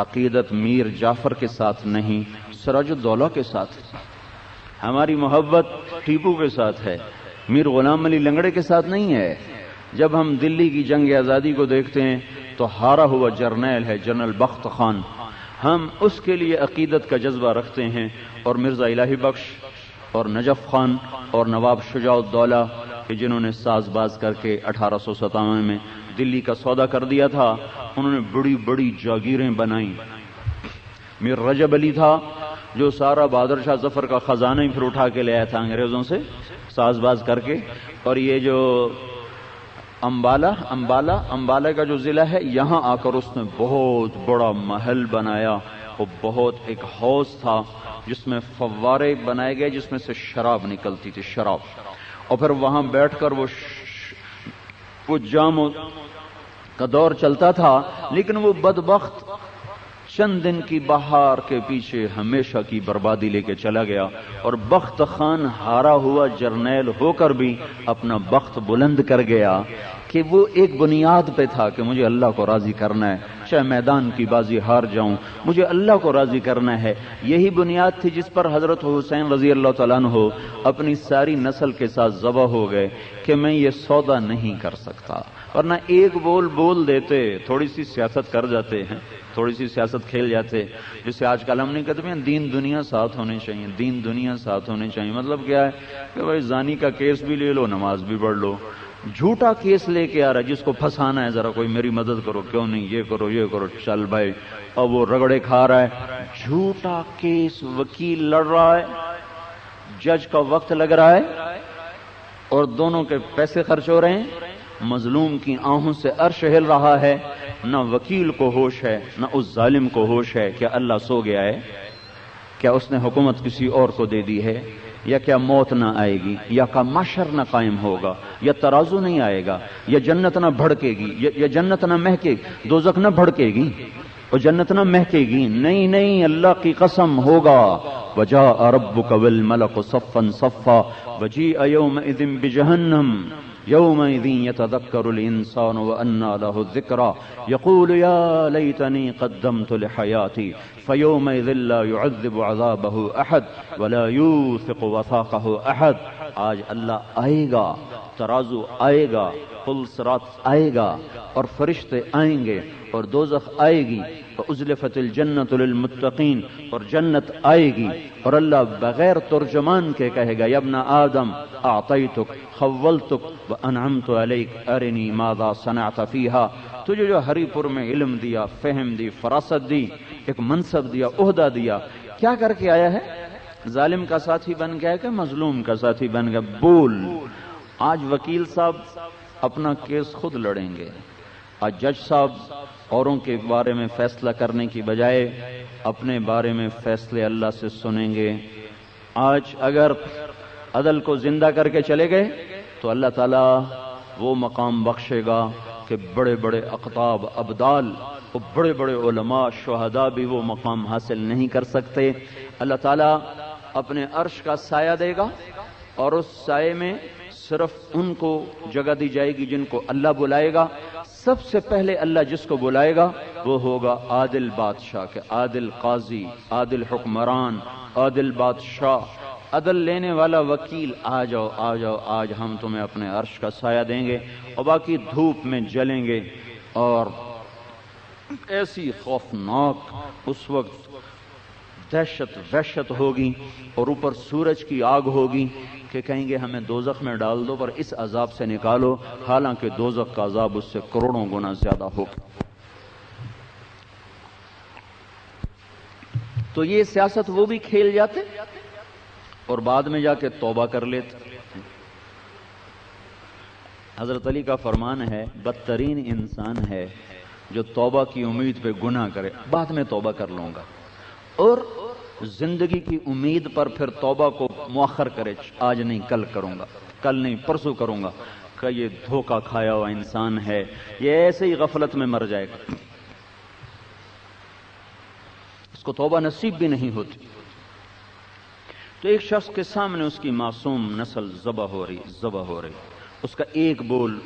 Speaker 1: عقیدت میر جعفر کے ساتھ نہیں، سراج الدولہ کے ساتھ، ہماری محبت ٹیپو کے ساتھ ہے، میر غلام علی لنگڑے کے ساتھ نہیں ہے۔ جب ہم دلی کی جنگ آزادی کو دیکھتے ہیں تو ہارا ہوا جرنیل ہے جنرل بخت خان، ہم اس کے لیے عقیدت کا جذبہ رکھتے ہیں، اور مرزا الہی بخش اور نجف خان اور نواب شجاع الدولہ کہ جنہوں نے ساز باز کر کے 1857 میں دلی کا سودا کر دیا تھا، انہوں نے بڑی بڑی جاگیریں بنائیں۔ میر رجب علی تھا جو سارا بہادر شاہ ظفر کا خزانہ ہی پھر اٹھا کے لے آیا تھا انگریزوں سے ساز باز کر کے، اور یہ جو امبالہ کا جو ضلع ہے یہاں آ کر اس نے بہت بڑا محل بنایا، وہ بہت ایک حوض تھا جس میں فوارے بنائے گئے جس میں سے شراب نکلتی تھی، شراب، اور پھر وہاں بیٹھ کر وہ جام کا دور چلتا تھا۔ لیکن وہ بدبخت چند دن کی بہار کے پیچھے ہمیشہ کی بربادی لے کے چلا گیا، اور بخت خان ہارا ہوا جرنیل ہو کر بھی اپنا بخت بلند کر گیا کہ وہ ایک بنیاد پہ تھا کہ مجھے اللہ کو راضی کرنا ہے، چاہے میدان کی بازی ہار جاؤں مجھے اللہ کو راضی کرنا ہے۔ یہی بنیاد تھی جس پر حضرت حسین رضی اللہ تعالیٰ عنہ اپنی ساری نسل کے ساتھ ذبح ہو گئے کہ میں یہ سودا نہیں کر سکتا، ورنہ ایک بول دیتے، تھوڑی سی سیاست کر جاتے ہیں، تھوڑی سی سیاست کھیل جاتے، جسے آج کل ہم نہیں کہتے ہیں دین دنیا ساتھ ہونے چاہیے، دین دنیا ساتھ ہونے چاہیے۔ مطلب کیا ہے کہ بھائی زانی کا کیس بھی لے لو، نماز بھی پڑھ لو، جھوٹا کیس لے کے آ رہا ہے جس کو پھنسانا ہے، ذرا کوئی میری مدد کرو، کیوں نہیں، یہ کرو، چل بھائی، اب وہ رگڑے کھا رہا ہے، جھوٹا کیس، وکیل لڑ رہا ہے، جج کا وقت لگ رہا ہے اور دونوں کے پیسے خرچ ہو رہے ہیں، مظلوم کی آہوں سے عرش ہل رہا ہے، نہ وکیل کو ہوش ہے نہ اس ظالم کو ہوش ہے۔ کیا اللہ سو گیا ہے؟ کیا اس نے حکومت کسی اور کو دے دی ہے؟ یا کیا موت نہ آئے گی، یا کا محشر نہ قائم ہوگا، یا ترازو نہیں آئے گا، یا جنت نہ بھڑکے گی، یا جنت نہ مہکے گی، دوزخ نہ بھڑکے گی اور جنت نہ مہکے گی؟ نہیں، اللہ کی قسم ہوگا۔ وجاء ربک والملک صفا صفا وجیء یومئذ بجہنم یومئذ یتذکر الانسان وانى له الذکری یقول یا لیتنی قدمت لحیاتی فیومئذ لا يعذب عذابه احد ولا یوثق وثاقه احد۔ آج اللہ آئے گا، ترازو آئے گا، پل صراط آئے گا، اور فرشتے آئیں گے، اور دوزخ آئے گی، وازلفت الجنت للمتقین، اور جنت آئے گی، اور اللہ بغیر ترجمان کے کہے گا یا ابن آدم اعطیتک خولتک وانعمت علیک ارنی ماذا صنعت فیہا۔ تجھے جو ہری پور میں علم دیا، فہم دی، فراست دی، ایک منصب دیا، عہدہ دیا، کیا کر کے آیا ہے؟ ظالم کا ساتھی بن گیا کہ مظلوم کا ساتھی بن گیا؟ بول۔ آج وکیل صاحب اپنا کیس خود لڑیں گے، آج جج صاحب اوروں کے بارے میں فیصلہ کرنے کی بجائے اپنے بارے میں فیصلے اللہ سے سنیں گے۔ آج اگر عدل کو زندہ کر کے چلے گئے تو اللہ تعالیٰ وہ مقام بخشے گا کہ بڑے بڑے اقطاب، ابدال، بڑے بڑے علماء، شہداء بھی وہ مقام حاصل نہیں کر سکتے۔ اللہ تعالیٰ اپنے عرش کا سایہ دے گا، اور اس سائے میں صرف ان کو جگہ دی جائے گی جن کو اللہ بلائے گا۔ سب سے پہلے اللہ جس کو بلائے گا وہ ہوگا عادل بادشاہ، کہ عادل قاضی، عادل حکمران، عادل بادشاہ، عدل لینے والا وکیل، آ جاؤ آج ہم تمہیں اپنے عرش کا سایہ دیں گے، اور باقی دھوپ میں جلیں گے اور ایسی خوفناک اس وقت دہشت وحشت ہوگی اور اوپر سورج کی آگ ہوگی کہ کہیں گے ہمیں دوزخ میں ڈال دو پر اس عذاب سے نکالو، حالانکہ دوزخ کا عذاب اس سے کروڑوں گنا زیادہ ہوگا۔ تو یہ سیاست وہ بھی کھیل جاتے اور بعد میں جا کے توبہ کر لیتے۔ حضرت علی کا فرمان ہے بدترین انسان ہے جو توبہ کی امید پہ گناہ کرے، بعد میں توبہ کر لوں گا، اور زندگی کی امید پر پھر توبہ کو مؤخر کرے، آج نہیں کل کروں گا، کل نہیں پرسوں کروں گا، کہ یہ دھوکہ کھایا ہوا انسان ہے، یہ ایسے ہی غفلت میں مر جائے گا، اس کو توبہ نصیب بھی نہیں ہوتی۔ تو ایک شخص کے سامنے اس کی معصوم نسل ذبح ہو رہی، اس کا ایک بول،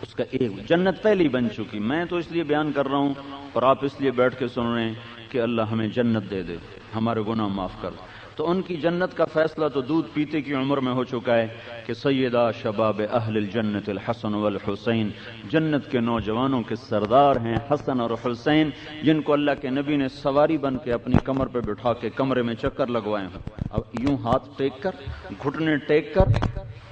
Speaker 1: اس کا ایک جنت پہلی بن چکی۔ میں تو اس لیے بیان کر رہا ہوں اور آپ اس لیے بیٹھ کے سن رہے ہیں کہ اللہ ہمیں جنت دے دے، ہمارے گناہ معاف کر۔ تو ان کی جنت کا فیصلہ تو دودھ پیتے کی عمر میں ہو چکا ہے کہ سیدہ شباب اہل الجنت الحسن والحسین، جنت کے نوجوانوں کے سردار ہیں حسن اور حسین، جن کو اللہ کے نبی نے سواری بن کے اپنی کمر پہ بٹھا کے کمرے میں چکر لگوائے ہیں۔ اب یوں ہاتھ ٹیک کر، گھٹنے ٹیک کر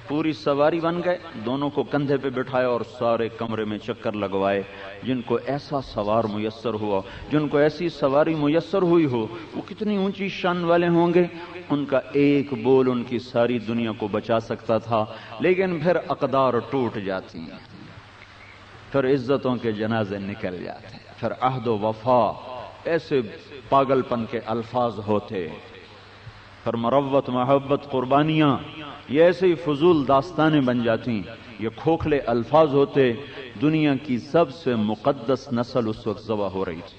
Speaker 1: پوری سواری بن گئے، دونوں کو کندھے پہ بٹھایا اور سارے کمرے میں چکر لگوائے۔ جن کو ایسا سوار میسر ہوا، جن کو ایسی سواری میسر ہوئی ہو، وہ کتنی اونچی شان والے ہوں گے۔ ان کا ایک بول ان کی ساری دنیا کو بچا سکتا تھا، لیکن پھر اقدار ٹوٹ جاتی ہیں، پھر عزتوں کے جنازے نکل جاتے ہیں، پھر عہد و وفا ایسے پاگل پن کے الفاظ ہوتے، پھر مروت محبت قربانیاں یہ ایسے ہی فضول داستانیں بن جاتی، یہ کھوکھلے الفاظ ہوتے۔ دنیا کی سب سے مقدس نسل اس وقت ذبح ہو رہی تھی،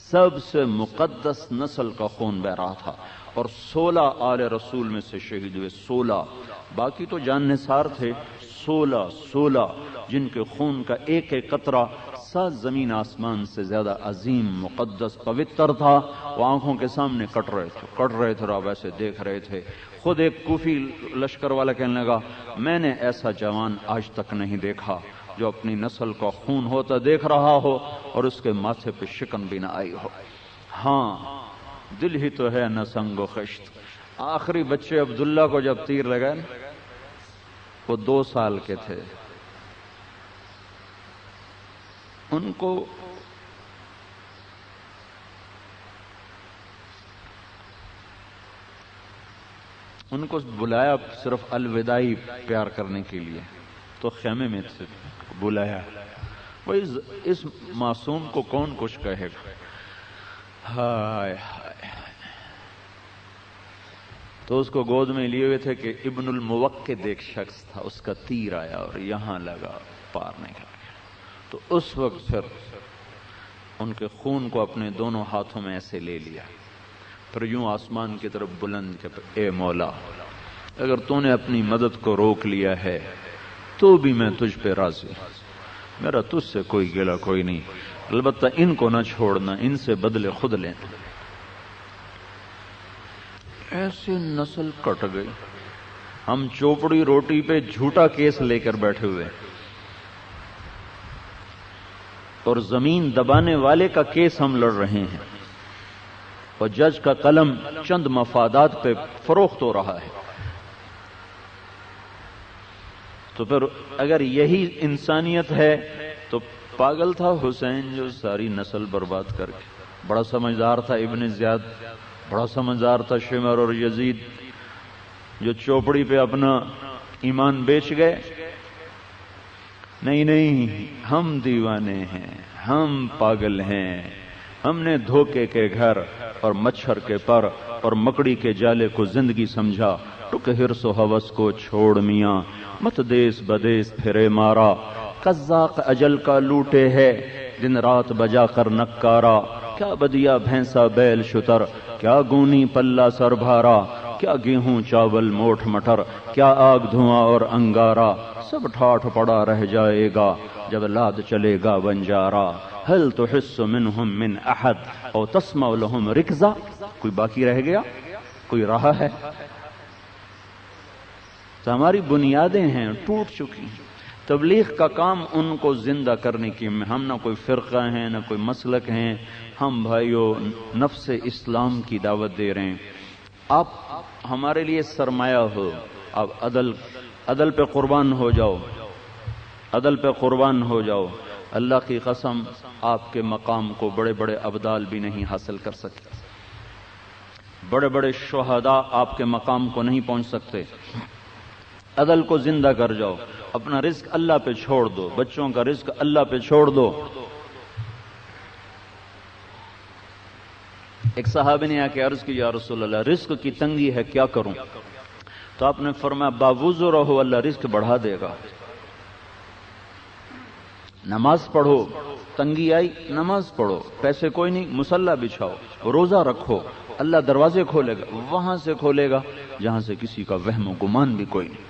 Speaker 1: سب سے مقدس نسل کا خون بہ رہا تھا، اور 16 آل رسول میں سے شہید ہوئے، 16، باقی تو جان نثار تھے، 16 جن کے خون کا ایک ایک قطرہ 7 زمین آسمان سے زیادہ عظیم، مقدس، پوتر تھا، وہ آنکھوں کے سامنے کٹ رہے تھے، اور ویسے دیکھ رہے تھے۔ خود ایک کوفی لشکر والا کہنے لگا میں نے ایسا جوان آج تک نہیں دیکھا جو اپنی نسل کا خون ہوتا دیکھ رہا ہو اور اس کے ماتھے پہ شکن بھی نہ آئی ہو۔ ہاں دل ہی تو ہے نہ سنگ و خشت۔ آخری بچے عبداللہ کو جب تیر لگا، وہ 2 سال کے تھے، ان کو بلایا صرف الوداعی پیار کرنے کے لیے، تو خیمے میں سے بلایا، وہ اس معصوم کو کون کچھ کہے گا، ہائے ہائے۔ تو اس کو گود میں لیے ہوئے تھے کہ ابن الموقد ایک شخص تھا، اس کا تیر آیا اور یہاں لگا، پار نکل گیا۔ تو اس وقت پھر ان کے خون کو اپنے دونوں ہاتھوں میں ایسے لے لیا، پھر یوں آسمان کی طرف بلند کہ اے مولا، اگر تو نے اپنی مدد کو روک لیا ہے تو بھی میں تجھ پہ راضی، میرا تجھ سے کوئی گلہ کوئی نہیں، البتہ ان کو نہ چھوڑنا، ان سے بدلے خود لینا۔ ایسے نسل کٹ گئی، ہم چوپڑی روٹی پہ جھوٹا کیس لے کر بیٹھے ہوئے، اور زمین دبانے والے کا کیس ہم لڑ رہے ہیں، اور جج کا قلم چند مفادات پہ فروخت ہو رہا ہے۔ تو پھر اگر یہی انسانیت ہے تو پاگل تھا حسین جو ساری نسل برباد کر کے، بڑا سمجھدار تھا ابن زیاد، بڑا سمجھدار تھا شمر اور یزید جو چوپڑی پہ اپنا ایمان بیچ گئے۔ نہیں، ہم دیوانے ہیں، ہم پاگل ہیں، ہم نے دھوکے کے گھر اور مچھر کے پر اور مکڑی کے جالے کو زندگی سمجھا۔ ٹک حرص و ہوس کو چھوڑ میاں، مت دیس بدیس پھرے مارا، قزاق اجل کا لوٹے ہے دن رات بجا کر نکارا، کیا بدیا بھینسا بیل شتر، کیا گونی پلہ سر بھارا، کیا گیہوں چاول موٹھ مٹر، کیا آگ دھواں اور انگارا، سب ٹھاٹھ پڑا رہ جائے گا جب لاد چلے گا بنجارا، هل تحس منهم من احد او تسمع لهم رکزا، کوئی باقی رہ گیا، کوئی رہا ہے؟ تو ہماری بنیادیں ہیں ٹوٹ چکی ہیں۔ تبلیغ کا کام ان کو زندہ کرنے کی، ہم نہ کوئی فرقہ ہیں نہ کوئی مسلک ہیں، ہم بھائیوں نفس اسلام کی دعوت دے رہے ہیں۔ آپ ہمارے لیے سرمایہ ہو، آپ عدل پہ قربان ہو جاؤ، عدل پہ قربان ہو جاؤ۔ اللہ کی قسم آپ کے مقام کو بڑے بڑے ابدال بھی نہیں حاصل کر سکتے، بڑے بڑے شہداء آپ کے مقام کو نہیں پہنچ سکتے۔ عدل کو زندہ کر جاؤ، اپنا رزق اللہ پہ چھوڑ دو، بچوں کا رزق اللہ پہ چھوڑ دو۔ ایک صحابی نے آ کے عرض کی، یا رسول اللہ رزق کی تنگی ہے، کیا کروں؟ تو آپ نے فرمایا باوضو رہو، اللہ رزق بڑھا دے گا۔ نماز پڑھو، تنگی آئی نماز پڑھو، پیسے کوئی نہیں مصلی بچھاؤ، روزہ رکھو، اللہ دروازے کھولے گا، وہاں سے کھولے گا جہاں سے کسی کا وہم و گمان بھی کوئی نہیں۔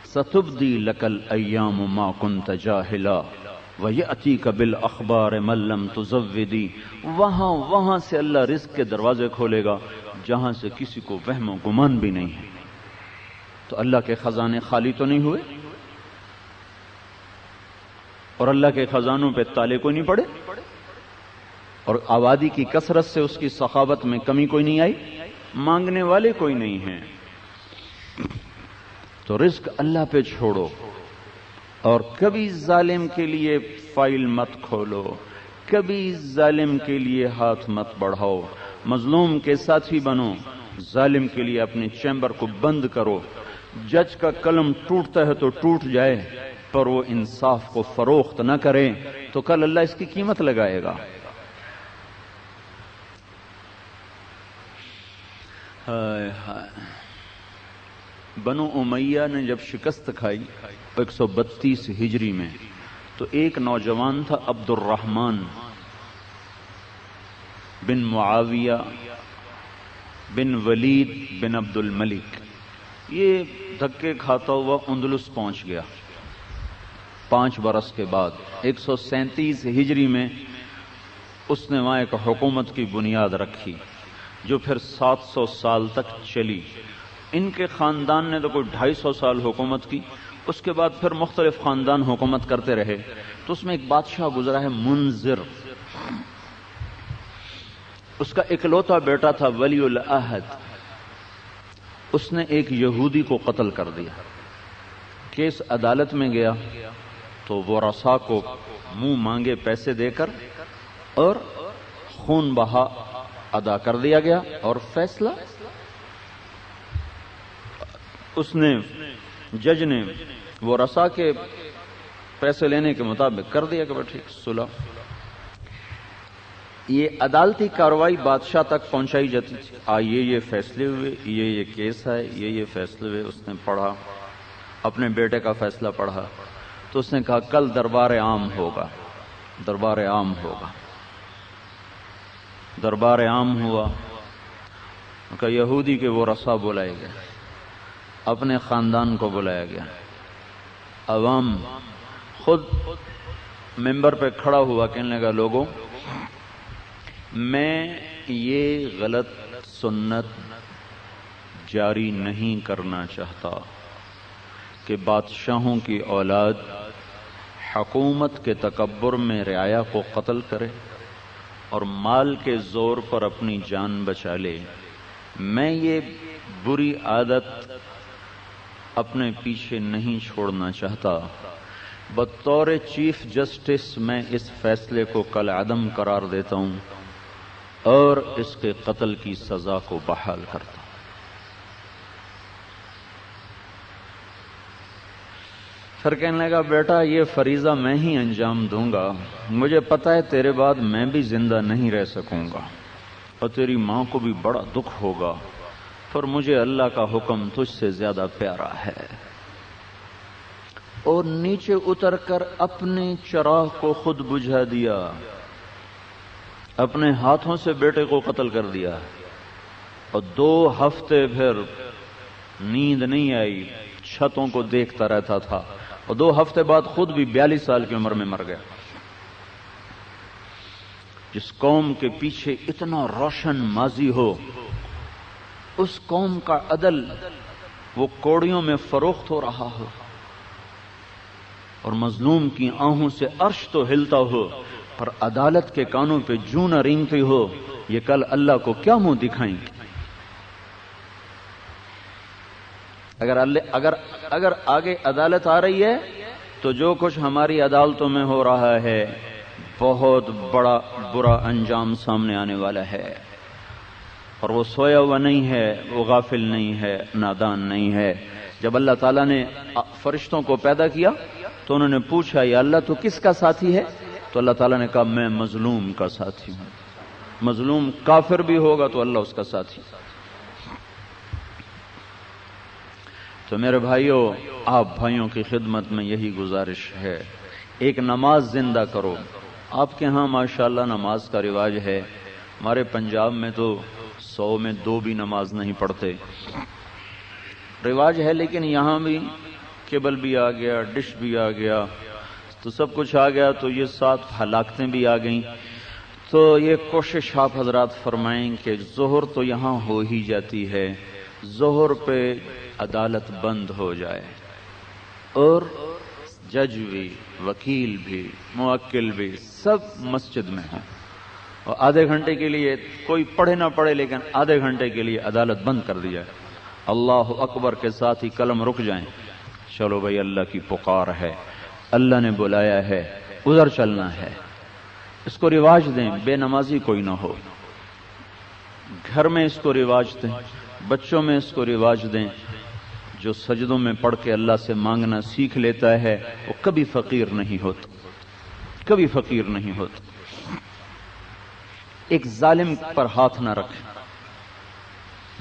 Speaker 1: ستبدی لک الایام ما کنت جاہلا ویأتیک بالاخبار من لم تزودی، وہاں سے اللہ رزق کے دروازے کھولے گا جہاں سے کسی کو وہم و گمان بھی نہیں ہے۔ تو اللہ کے خزانے خالی تو نہیں ہوئے، اور اللہ کے خزانوں پہ تالے کوئی نہیں پڑے، اور آبادی کی کثرت سے اس کی سخاوت میں کمی کوئی نہیں آئی، مانگنے والے کوئی نہیں ہیں۔ تو رزق اللہ پہ چھوڑو، اور کبھی ظالم کے لیے فائل مت کھولو، کبھی ظالم کے لیے ہاتھ مت بڑھاؤ، مظلوم کے ساتھی بنو، ظالم کے لیے اپنے چیمبر کو بند کرو۔ جج کا قلم ٹوٹتا ہے تو ٹوٹ جائے، پر وہ انصاف کو فروخت نہ کرے تو کل اللہ اس کی قیمت لگائے گا۔ بنو امیہ نے جب شکست کھائی 132 ہجری میں، تو ایک نوجوان تھا عبد الرحمن بن معاویہ بن ولید بن عبد الملک، یہ دھکے کھاتا ہوا اندلس پہنچ گیا 5 برس کے بعد۔ 137 ہجری میں اس نے وہاں ایک حکومت کی بنیاد رکھی جو پھر 700 سال تک چلی۔ ان کے خاندان نے تو کوئی 250 سال حکومت کی، اس کے بعد پھر مختلف خاندان حکومت کرتے رہے۔ تو اس میں ایک بادشاہ گزرا ہے منذر، اس کا اکلوتا بیٹا تھا ولی العہد، اس نے ایک یہودی کو قتل کر دیا۔ کیس عدالت میں گیا تو ورثاء کو منہ مانگے پیسے دے کر اور خون بہا ادا کر دیا گیا، اور فیصلہ اس نے جج نے ورثاء کے پیسے لینے کے مطابق کر دیا کہ ٹھیک صلح۔ یہ عدالتی کارروائی بادشاہ تک پہنچائی جاتی تھی، یہ فیصلے ہوئے، یہ کیس ہے، یہ فیصلے ہوئے۔ اس نے پڑھا، اپنے بیٹے کا فیصلہ پڑھا، تو اس نے کہا کل دربار عام ہوگا، دربار عام ہوگا۔ دربار عام ہوا، کہ یہودی کے ورثاء بلائے گئے، اپنے خاندان کو بلایا گیا، عوام خود ممبر پہ کھڑا ہوا کہنے لگا لوگوں میں یہ غلط سنت جاری نہیں کرنا چاہتا کہ بادشاہوں کی اولاد حکومت کے تکبر میں رعایا کو قتل کرے اور مال کے زور پر اپنی جان بچا لے۔ میں یہ بری عادت اپنے پیچھے نہیں چھوڑنا چاہتا۔ بطور چیف جسٹس میں اس فیصلے کو کالعدم قرار دیتا ہوں اور اس کے قتل کی سزا کو بحال کرتا ہوں۔ پھر کہنے لگا بیٹا یہ فریضہ میں ہی انجام دوں گا، مجھے پتہ ہے تیرے بعد میں بھی زندہ نہیں رہ سکوں گا اور تیری ماں کو بھی بڑا دکھ ہوگا، پر مجھے اللہ کا حکم تجھ سے زیادہ پیارا ہے۔ اور نیچے اتر کر اپنے چراغ کو خود بجھا دیا، اپنے ہاتھوں سے بیٹے کو قتل کر دیا، اور 2 ہفتے پھر نیند نہیں آئی، چھتوں کو دیکھتا رہتا تھا، اور 2 ہفتے بعد خود بھی 42 سال کی عمر میں مر گیا۔ جس قوم کے پیچھے اتنا روشن ماضی ہو، اس قوم کا عدل وہ کوڑیوں میں فروخت ہو رہا ہو اور مظلوم کی آہوں سے عرش تو ہلتا ہو پر عدالت کے کانوں پہ جوں نہ رینگتی ہو، یہ کل اللہ کو کیا منہ دکھائیں گے؟ اگر آگے عدالت آ رہی ہے تو جو کچھ ہماری عدالتوں میں ہو رہا ہے بہت بڑا برا انجام سامنے آنے والا ہے، اور وہ سویا ہوا نہیں ہے، وہ غافل نہیں ہے، نادان نہیں ہے۔ جب اللہ تعالیٰ نے فرشتوں کو پیدا کیا تو انہوں نے پوچھا یا اللہ تو کس کا ساتھی ہے؟ تو اللہ تعالیٰ نے کہا میں مظلوم کا ساتھی ہوں۔ مظلوم کافر بھی ہوگا تو اللہ اس کا ساتھی۔ تو میرے بھائیوں، آپ بھائیوں کی خدمت میں یہی گزارش ہے، ایک نماز زندہ کرو۔ آپ کے ہاں ماشاءاللہ نماز کا رواج ہے، ہمارے پنجاب میں تو 100 میں 2 بھی نماز نہیں پڑھتے، رواج ہے، لیکن یہاں بھی کیبل بھی آ گیا، ڈش بھی آ گیا، تو سب کچھ آ گیا، تو یہ 7 ہلاکتیں بھی آ گئیں۔ تو یہ کوشش آپ حضرات فرمائیں کہ ظہر تو یہاں ہو ہی جاتی ہے، ظہر پہ عدالت بند ہو جائے اور جج بھی، وکیل بھی، موکل بھی سب مسجد میں ہیں، اور آدھے گھنٹے کے لیے کوئی پڑھے نہ پڑھے لیکن آدھے گھنٹے کے لیے عدالت بند کر دی جائے، اللہ اکبر کے ساتھ ہی قلم رک جائیں، چلو بھائی اللہ کی پکار ہے، اللہ نے بلایا ہے، ادھر چلنا ہے۔ اس کو رواج دیں، بے نمازی کوئی نہ ہو، گھر میں اس کو رواج دیں، بچوں میں اس کو رواج دیں۔ جو سجدوں میں پڑھ کے اللہ سے مانگنا سیکھ لیتا ہے وہ کبھی فقیر نہیں ہوتا، کبھی فقیر نہیں ہوتا۔ ایک ظالم پر ہاتھ نہ رکھیں،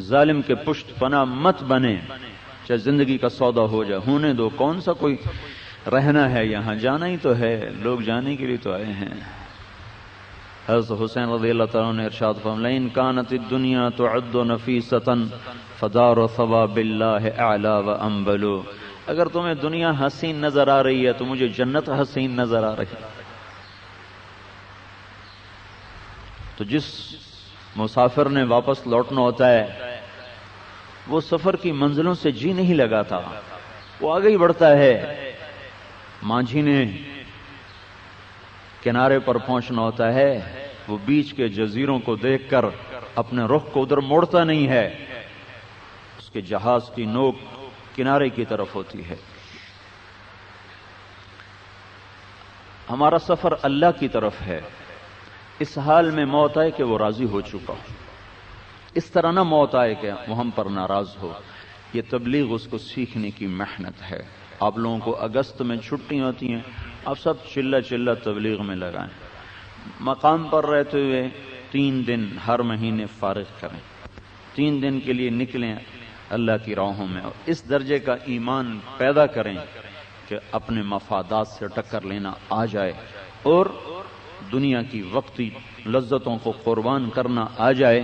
Speaker 1: ظالم کے پشت پناہ مت بنے، چاہے زندگی کا سودا ہو جائے، ہونے دو، کون سا کوئی رہنا ہے یہاں، جانا ہی تو ہے، لوگ جانے کے لیے تو آئے ہیں۔ حضرت حسین رضی اللہ تعالیٰ نے ارشاد فرمایا لئن كانت الدنيا تعد نفیسة فدار ثواب اللہ اعلی وانبل، اگر تمہیں دنیا حسین نظر آ رہی ہے تو مجھے جنت حسین نظر آ رہی ہے۔ تو جس مسافر نے واپس لوٹنا ہوتا ہے وہ سفر کی منزلوں سے جی نہیں لگاتا، وہ آگے ہی بڑھتا ہے۔ مانجھی نے کنارے پر پہنچنا ہوتا ہے، وہ بیچ کے جزیروں کو دیکھ کر اپنے رخ کو ادھر موڑتا نہیں ہے، اس کے جہاز کی نوک کنارے کی طرف ہوتی ہے۔ ہمارا سفر اللہ کی طرف ہے، اس حال میں موت آئے کہ وہ راضی ہو چکا ہو، اس طرح نہ موت آئے کہ وہ ہم پر ناراض ہو۔ یہ تبلیغ اس کو سیکھنے کی محنت ہے۔ آپ لوگوں کو اگست میں چھٹی ہوتی ہیں، آپ سب چلہ چلہ تبلیغ میں لگائیں، مقام پر رہتے ہوئے 3 دن ہر مہینے فارغ کریں، 3 دن کے لیے نکلیں اللہ کی راہوں میں، اور اس درجے کا ایمان پیدا کریں کہ اپنے مفادات سے ٹکر لینا آ جائے اور دنیا کی وقتی لذتوں کو قربان کرنا آ جائے،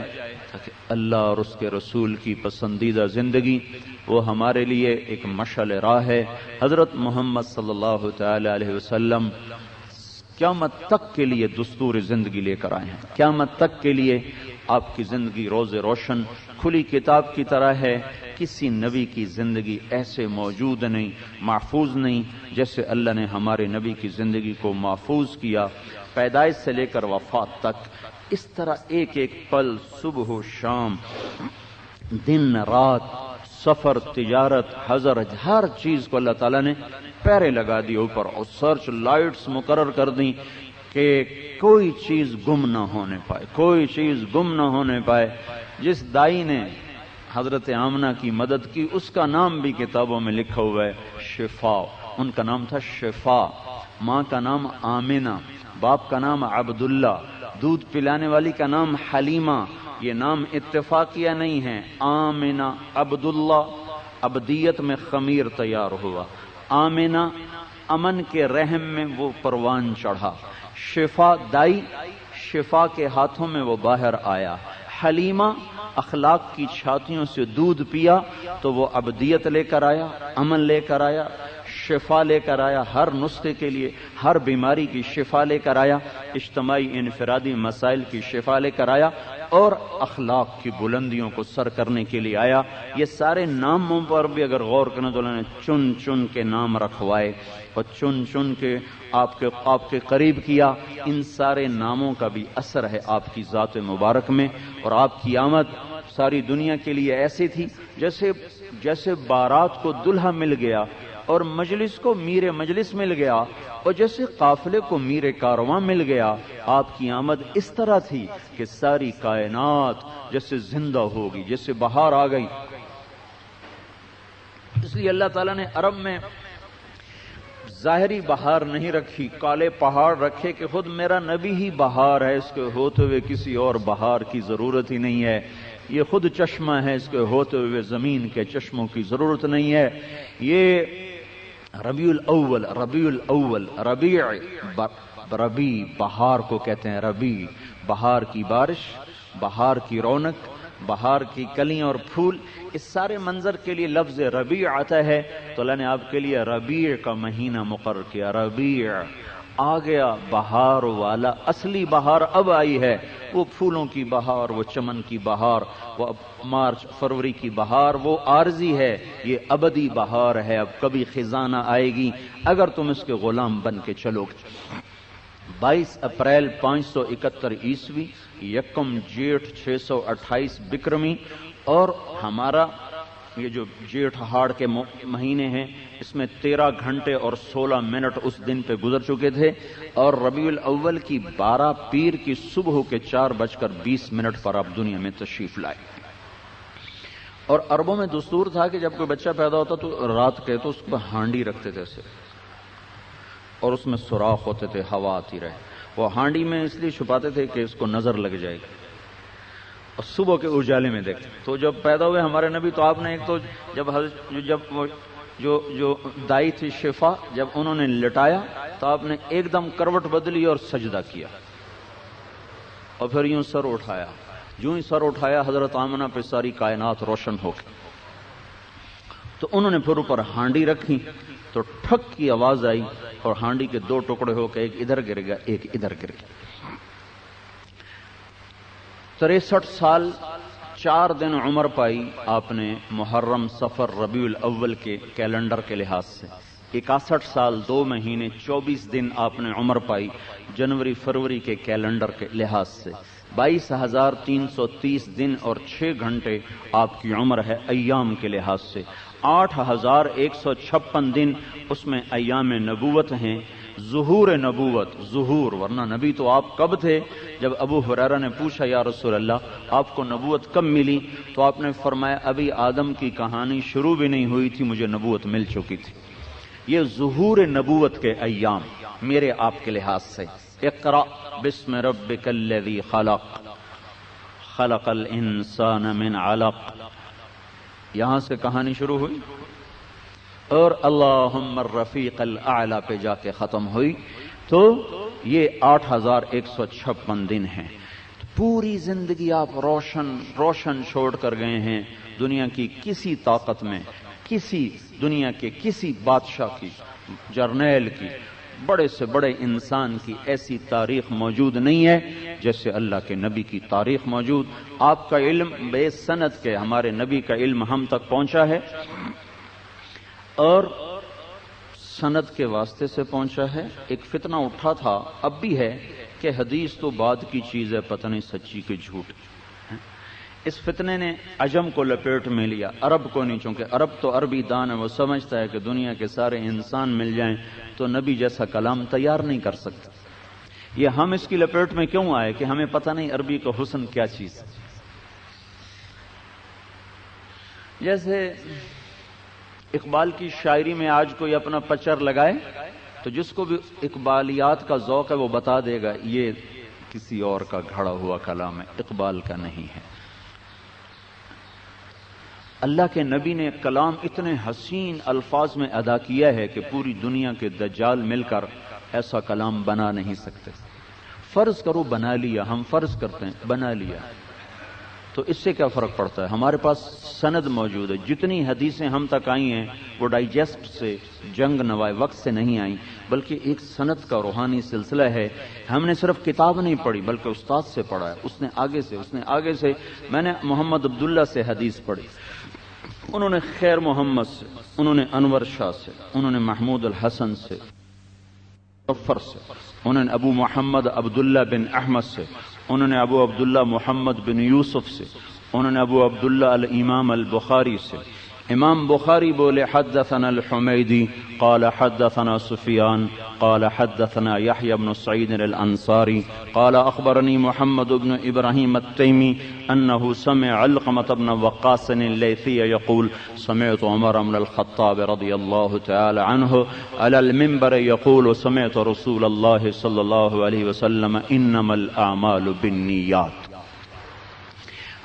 Speaker 1: تاکہ اللہ اور اس کے رسول کی پسندیدہ زندگی وہ ہمارے لیے ایک مشعل راہ ہے۔ حضرت محمد صلی اللہ تعالی علیہ وسلم قیامت تک کے لیے دستور زندگی لے کر آئے ہیں، قیامت تک کے لیے آپ کی زندگی روز روشن کھلی کتاب کی طرح ہے۔ کسی نبی کی زندگی ایسے موجود نہیں، محفوظ نہیں جیسے اللہ نے ہمارے نبی کی زندگی کو محفوظ کیا، پیدائش سے لے کر وفات تک۔ اس طرح ایک ایک پل، صبح و شام، دن رات، سفر، تجارت، حضر، ہر چیز کو اللہ تعالیٰ نے پیرے لگا دی اوپر، اور سرچ لائٹس مقرر کر دیں کہ کوئی چیز گم نہ ہونے پائے، کوئی چیز گم نہ ہونے پائے۔ جس دائی نے حضرت آمنہ کی مدد کی اس کا نام بھی کتابوں میں لکھا ہوا ہے، شفا، ان کا نام تھا شفا، ماں کا نام آمنہ، باپ کا نام عبداللہ، دودھ پلانے والی کا نام حلیمہ۔ یہ نام اتفاقیہ نہیں ہے، آمنہ عبداللہ، عبدیت میں خمیر تیار ہوا، آمنہ امن کے رحم میں وہ پروان چڑھا، شفا دائی، شفا کے ہاتھوں میں وہ باہر آیا، حلیمہ اخلاق کی چھاتیوں سے دودھ پیا تو وہ عبدیت لے کر آیا، امن لے کر آیا، شفا لے کر آیا، ہر نسخے کے لیے، ہر بیماری کی شفا لے کر آیا، اجتماعی انفرادی مسائل کی شفا لے کر آیا۔ اور اخلاق کی بلندیوں کو سر کرنے کے لیے آیا۔ یہ سارے ناموں پر بھی اگر غور کریں تو اللہ نے چن چن کے نام رکھوائے اور چن چن کے آپ کے قریب کیا۔ ان سارے ناموں کا بھی اثر ہے آپ کی ذات مبارک میں، اور آپ کی آمد ساری دنیا کے لیے ایسی تھی جیسے بارات کو دلہا مل گیا اور مجلس کو میر مجلس مل گیا، اور جیسے قافلے کو میر کارواں مل گیا۔ آپ کی آمد اس طرح تھی کہ ساری کائنات جیسے زندہ ہوگی، جیسے بہار آ گئی۔ اس لیے اللہ تعالیٰ نے عرب میں ظاہری بہار نہیں رکھی، کالے پہاڑ رکھے کہ خود میرا نبی ہی بہار ہے، اس کے ہوتے ہوئے کسی اور بہار کی ضرورت ہی نہیں ہے۔ یہ خود چشمہ ہے، اس کے ہوتے ہوئے زمین کے چشموں کی ضرورت نہیں ہے۔ یہ ربیع الاول ربیع بہار کو کہتے ہیں، ربیع بہار کی بارش، بہار کی رونق، بہار کی کلیاں اور پھول، اس سارے منظر کے لیے لفظ ربیع آتا ہے۔ تو اللہ نے آپ کے لیے ربیع کا مہینہ مقرر کیا۔ ربیع آ گیا، بہار والا، اصلی بہار اب آئی ہے۔ وہ پھولوں کی بہار، وہ چمن کی بہار، وہ مارچ فروری کی بہار وہ عارضی ہے، یہ ابدی بہار ہے۔ اب کبھی خزانہ آئے گی اگر تم اس کے غلام بن کے چلو گے۔ 22 اپریل 571 عیسوی، یکم جیٹھ 628 بکرمی، اور ہمارا یہ جو جیٹھ ہاڑ کے مہینے ہیں اس میں 13 گھنٹے اور 16 منٹ اس دن پہ گزر چکے تھے، اور ربیع الاول کی 12 پیر کی صبح کے 4:20 پر آپ دنیا میں تشریف لائے۔ اور عربوں میں دستور تھا کہ جب کوئی بچہ پیدا ہوتا تو رات کے تو اس پہ ہانڈی رکھتے تھے اسے، اور اس میں سوراخ ہوتے تھے، ہوا آتی رہے۔ وہ ہانڈی میں اس لیے چھپاتے تھے کہ اس کو نظر لگ جائے گی، اور صبح کے اجالے میں دیکھتے۔ تو جب پیدا ہوئے ہمارے نبی تو آپ نے ایک تو جو دائی تھی شفا، جب انہوں نے لٹایا تو آپ نے ایک دم کروٹ بدلی اور سجدہ کیا، اور پھر یوں سر اٹھایا۔ جو ہی سر اٹھایا حضرت آمنہ پہ ساری کائنات روشن ہو گئی۔ تو انہوں نے پھر اوپر ہانڈی رکھی تو ٹھک کی آواز آئی، اور ہانڈی کے 2 ٹکڑے ہو کے ایک ادھر گر گیا، ایک ادھر گر گیا۔ 63 سال 4 دن عمر پائی آپ نے محرم، صفر، ربیع الاول کے کیلنڈر کے لحاظ سے۔ 61 سال 2 مہینے 24 دن آپ نے عمر پائی جنوری فروری کے کیلنڈر کے لحاظ سے۔ 22,330 دن اور 6 گھنٹے آپ کی عمر ہے ایام کے لحاظ سے۔ 8,156 دن اس میں ایام نبوت ہیں، ظہور نبوت، ظہور، ورنہ نبی تو آپ کب تھے؟ جب ابو ہریرہ نے پوچھا یا رسول اللہ آپ کو نبوت کب ملی، تو آپ نے فرمایا ابھی آدم کی کہانی شروع بھی نہیں ہوئی تھی مجھے نبوت مل چکی تھی۔ یہ ظہور نبوت کے ایام میرے آپ کے لحاظ سے۔ اقرأ بسم ربک الذی خلق، خلق الانسان من علق، یہاں سے کہانی شروع ہوئی اور اللہم الرفیق الاعلی پہ جا کے ختم ہوئی۔ تو یہ 8,156 دن ہیں۔ پوری زندگی آپ روشن چھوڑ کر گئے ہیں۔ دنیا کی کسی طاقت میں، دنیا کے کسی بادشاہ کی، جرنیل کی، بڑے سے بڑے انسان کی ایسی تاریخ موجود نہیں ہے جیسے اللہ کے نبی کی تاریخ موجود۔ آپ کا علم بے سند کے ہمارے نبی کا علم ہم تک پہنچا ہے، اور سند کے واسطے سے پہنچا ہے۔ ایک فتنہ اٹھا تھا، اب بھی ہے، کہ حدیث تو بعد کی چیز ہے، پتہ نہیں سچی کہ جھوٹ۔ اس فتنے نے عجم کو لپیٹ میں لیا، عرب کو نہیں، چونکہ عرب تو عربی دان ہے، وہ سمجھتا ہے کہ دنیا کے سارے انسان مل جائیں تو نبی جیسا کلام تیار نہیں کر سکتے۔ یہ ہم اس کی لپیٹ میں کیوں آئے کہ ہمیں پتہ نہیں عربی کا حسن کیا چیز ہے۔ جیسے اقبال کی شاعری میں آج کوئی اپنا پچر لگائے تو جس کو بھی اقبالیات کا ذوق ہے وہ بتا دے گا یہ کسی اور کا گھڑا ہوا کلام ہے، اقبال کا نہیں ہے۔ اللہ کے نبی نے کلام اتنے حسین الفاظ میں ادا کیا ہے کہ پوری دنیا کے دجال مل کر ایسا کلام بنا نہیں سکتے۔ فرض کرو بنا لیا، ہم فرض کرتے ہیں بنا لیا، تو اس سے کیا فرق پڑتا ہے؟ ہمارے پاس سند موجود ہے، جتنی حدیثیں ہم تک آئی ہیں وہ ڈائجسٹ سے، جنگ نوائے وقت سے نہیں آئیں، بلکہ ایک سند کا روحانی سلسلہ ہے۔ ہم نے صرف کتاب نہیں پڑھی بلکہ استاد سے پڑھا ہے، اس نے آگے سے میں نے محمد عبداللہ سے حدیث پڑھی، انہوں نے خیر محمد سے، انہوں نے انور شاہ سے، انہوں نے محمود الحسن سے، غفر سے، انہوں نے ابو محمد عبداللہ بن احمد سے، انہوں نے ابو عبداللہ محمد بن یوسف سے، انہوں نے ابو عبداللہ الامام البخاری سے۔ امام بخاری بولے حدثنا الحمیدی قال حدثنا سفیان قال حدثنا یحیی بن سعید الانصاری قال اخبرنی محمد بن ابراہیم التیمی انه سمع علقمة بن وقاص اللیثی یقول سمعت عمر بن الخطاب رضی اللہ تعالی عنہ علی المنبر یقول سمعت رسول اللہ صلی اللہ علیہ وسلم انما الاعمال بالنیات۔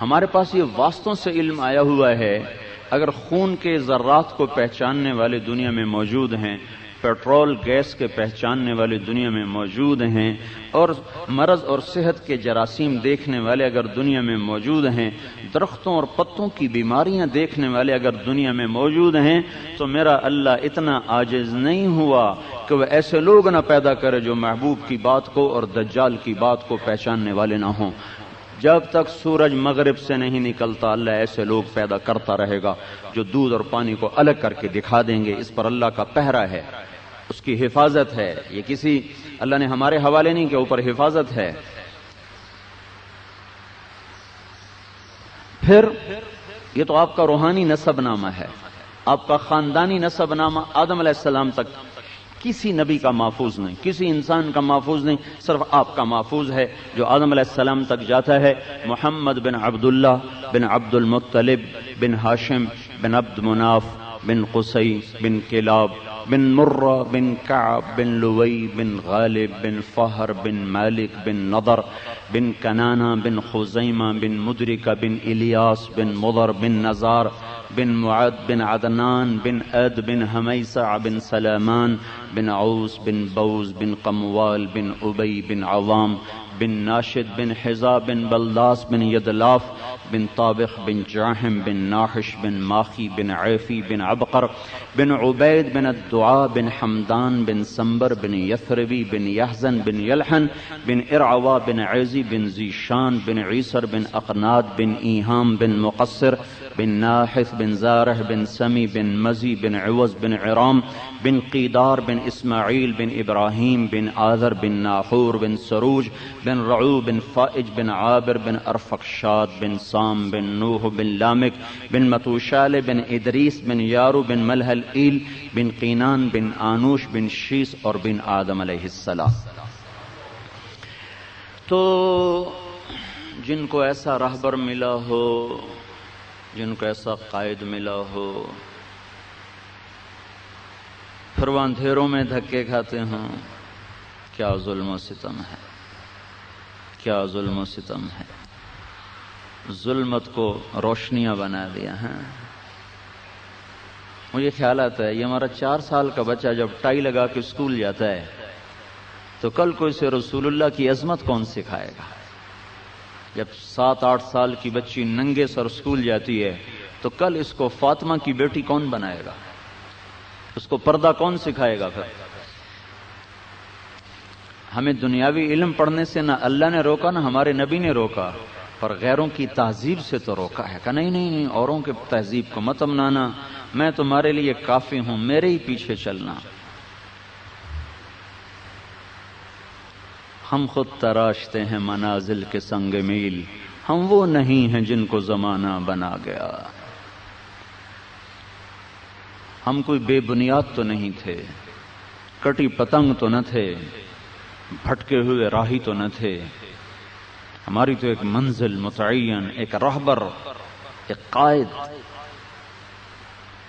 Speaker 1: ہمارے پاس یہ واسطوں سے علم آیا ہوا ہے، اگر خون کے ذرات کو پہچاننے والے دنیا میں موجود ہیں، پیٹرول گیس کے پہچاننے والے دنیا میں موجود ہیں، اور مرض اور صحت کے جراثیم دیکھنے والے اگر دنیا میں موجود ہیں، درختوں اور پتوں کی بیماریاں دیکھنے والے اگر دنیا میں موجود ہیں، تو میرا اللہ اتنا عاجز نہیں ہوا کہ وہ ایسے لوگ نہ پیدا کرے جو محبوب کی بات کو اور دجال کی بات کو پہچاننے والے نہ ہوں۔ جب تک سورج مغرب سے نہیں نکلتا اللہ ایسے لوگ پیدا کرتا رہے گا جو دودھ اور پانی کو الگ کر کے دکھا دیں گے۔ اس پر اللہ کا پہرا ہے، اس کی حفاظت ہے، یہ کسی اللہ نے ہمارے حوالے نہیں کے اوپر حفاظت ہے۔ پھر یہ تو آپ کا روحانی نسب نامہ ہے، آپ کا خاندانی نسب نامہ آدم علیہ السلام تک کسی نبی کا محفوظ نہیں، کسی انسان کا محفوظ نہیں، صرف آپ کا محفوظ ہے جو آدم علیہ السلام تک جاتا ہے۔ محمد بن عبداللہ بن عبد المطلب بن ہاشم بن عبد مناف بن قصی بن کلاب بن مرہ بن کعب بن لوی بن غالب بن فہر بن مالک بن نضر بن کنانہ بن خزیمہ بن مدرکہ بن الیاس بن مضر بن نزار بن معد بن عدنان بن عد بن حمیسع بن سلامان بن عوس بن بوز بن قموال بن ابی بن عوام بن ناشد بن حزا بن بلداس بن یدلاف بن طابخ بن جاحم بن ناحش بن ماخی بن عیفی بن عبقر بن عبید بن الدعاء بن حمدان بن سنبر بن یثربی بن یحزن بن یلحن بن ارعوا بن عیزی بن زیشان بن عیسر بن اقناد بن ایہام بن مقصر بن ناحث بن زارح بن سمی بن مزی بن عوض بن عرام بن قیدار بن اسماعیل بن ابراہیم بن آذر بن ناحور بن سروج بن رعو بن فائج بن عابر بن ارفقشاد بن سام بن نوح بن لامک بن متوشال بن ادریس بن یارو بن ملحل ایل بن قینان بن آنوش بن شیس اور بن آدم علیہ السلام۔ تو جن کو ایسا راہبر ملا ہو، جن کو ایسا قائد ملا ہو، پھر وہ اندھیروں میں دھکے کھاتے ہوں، کیا ظلم و ستم ہے، کیا ظلم و ستم ہے۔ ظلمت کو روشنیاں بنا دیا ہے۔ مجھے خیال آتا ہے یہ ہمارا 4 سال کا بچہ جب ٹائی لگا کے اسکول جاتا ہے تو کل کو اسے رسول اللہ کی عظمت کون سکھائے گا؟ جب 7-8 سال کی بچی ننگے سر اسکول جاتی ہے تو کل اس کو فاطمہ کی بیٹی کون بنائے گا؟ اس کو پردہ کون سکھائے گا؟ پھر ہمیں دنیاوی علم پڑھنے سے نہ اللہ نے روکا نہ ہمارے نبی نے روکا، پر غیروں کی تہذیب سے تو روکا ہے کہ نہیں اوروں کے تہذیب کو مت اپنانا، میں تمہارے لیے کافی ہوں، میرے ہی پیچھے چلنا۔ ہم خود تراشتے ہیں منازل کے سنگ میل، ہم وہ نہیں ہیں جن کو زمانہ بنا گیا۔ ہم کوئی بے بنیاد تو نہیں تھے، کٹی پتنگ تو نہ تھے، بھٹکے ہوئے راہی تو نہ تھے۔ ہماری تو ایک منزل متعین، ایک راہبر، ایک قائد،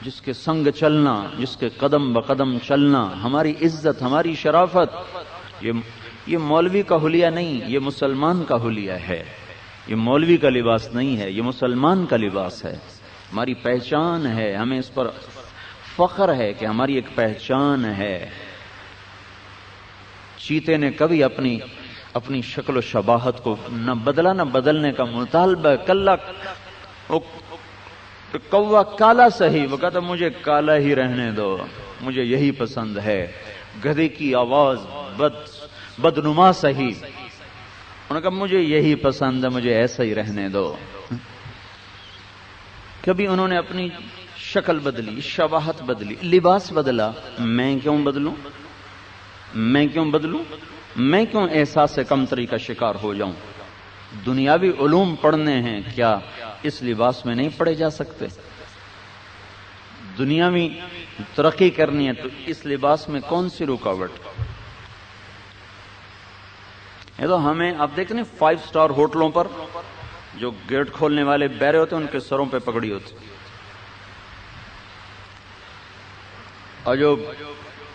Speaker 1: جس کے سنگ چلنا، جس کے قدم بقدم چلنا ہماری عزت، ہماری شرافت۔ یہ مولوی کا حلیہ نہیں، یہ مسلمان کا حلیہ ہے۔ یہ مولوی کا لباس نہیں ہے، یہ مسلمان کا لباس ہے، ہماری پہچان ہے، ہمیں اس پر فخر ہے کہ ہماری ایک پہچان ہے۔ چیتے نے کبھی اپنی اپنی شکل و شباہت کو نہ بدلا نہ بدلنے کا مطالبہ. کوا کالا صحیح، وہ کہتا مجھے کالا ہی رہنے دو، مجھے یہی پسند ہے. گدھے کی آواز بدنما صحیح، انہوں نے کہا مجھے یہی پسند ہے، مجھے ایسا ہی رہنے دو. کبھی انہوں نے اپنی شکل بدلی، شباہت بدلی، لباس بدلا. میں کیوں بدلوں؟ میں کیوں بدلوں؟ میں کیوں احساس کمتری کا شکار ہو جاؤں؟ دنیاوی علوم پڑھنے ہیں، کیا اس لباس میں نہیں پڑھے جا سکتے؟ دنیاوی ترقی کرنی ہے تو اس لباس میں کون سی رکاوٹ؟ یہ تو ہمیں آپ دیکھیں 5 سٹار ہوٹلوں پر جو گیٹ کھولنے والے بیرے ہوتے ہیں ان کے سروں پہ پگڑی ہوتی، اور جو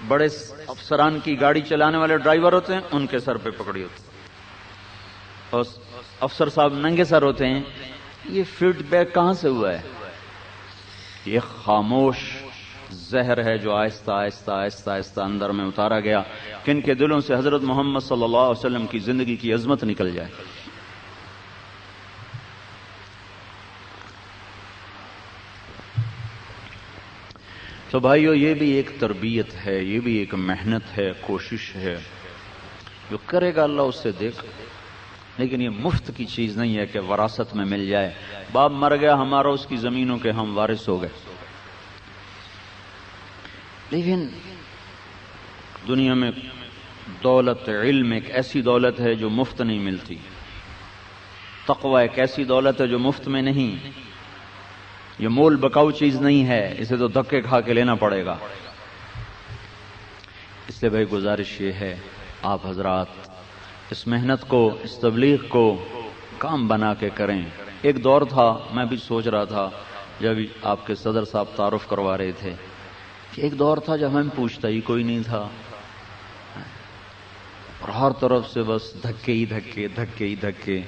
Speaker 1: بڑے افسران کی گاڑی چلانے والے ڈرائیور ہوتے ہیں ان کے سر پہ پگڑی ہوتی، اور افسر صاحب ننگے سر ہوتے ہیں. یہ فیڈ بیک کہاں سے ہوا ہے؟ یہ خاموش زہر ہے جو آہستہ آہستہ آہستہ آہستہ اندر میں اتارا گیا کہ ان کے دلوں سے حضرت محمد صلی اللہ علیہ وسلم کی زندگی کی عظمت نکل جائے. تو بھائیو، یہ بھی ایک تربیت ہے، یہ بھی ایک محنت ہے، کوشش ہے. جو کرے گا اللہ اس سے دیکھ، لیکن یہ مفت کی چیز نہیں ہے کہ وراثت میں مل جائے. باپ مر گیا ہمارا، اس کی زمینوں کے ہم وارث ہو گئے. لیکن دنیا میں دولت علم ایک ایسی دولت ہے جو مفت نہیں ملتی. تقوی ایک ایسی دولت ہے جو مفت میں نہیں. یہ مول بکاؤ چیز نہیں ہے، اسے تو دھکے کھا کے لینا پڑے گا. اس لیے بھائی گزارش یہ ہے، آپ حضرات اس محنت کو، اس تبلیغ کو کام بنا کے کریں. ایک دور تھا، میں بھی سوچ رہا تھا جب آپ کے صدر صاحب تعارف کروا رہے تھے، کہ ایک دور تھا جب ہمیں پوچھتا ہی کوئی نہیں تھا، اور ہر طرف سے بس دھکے ہی دھکے، دھکے ہی دھکے.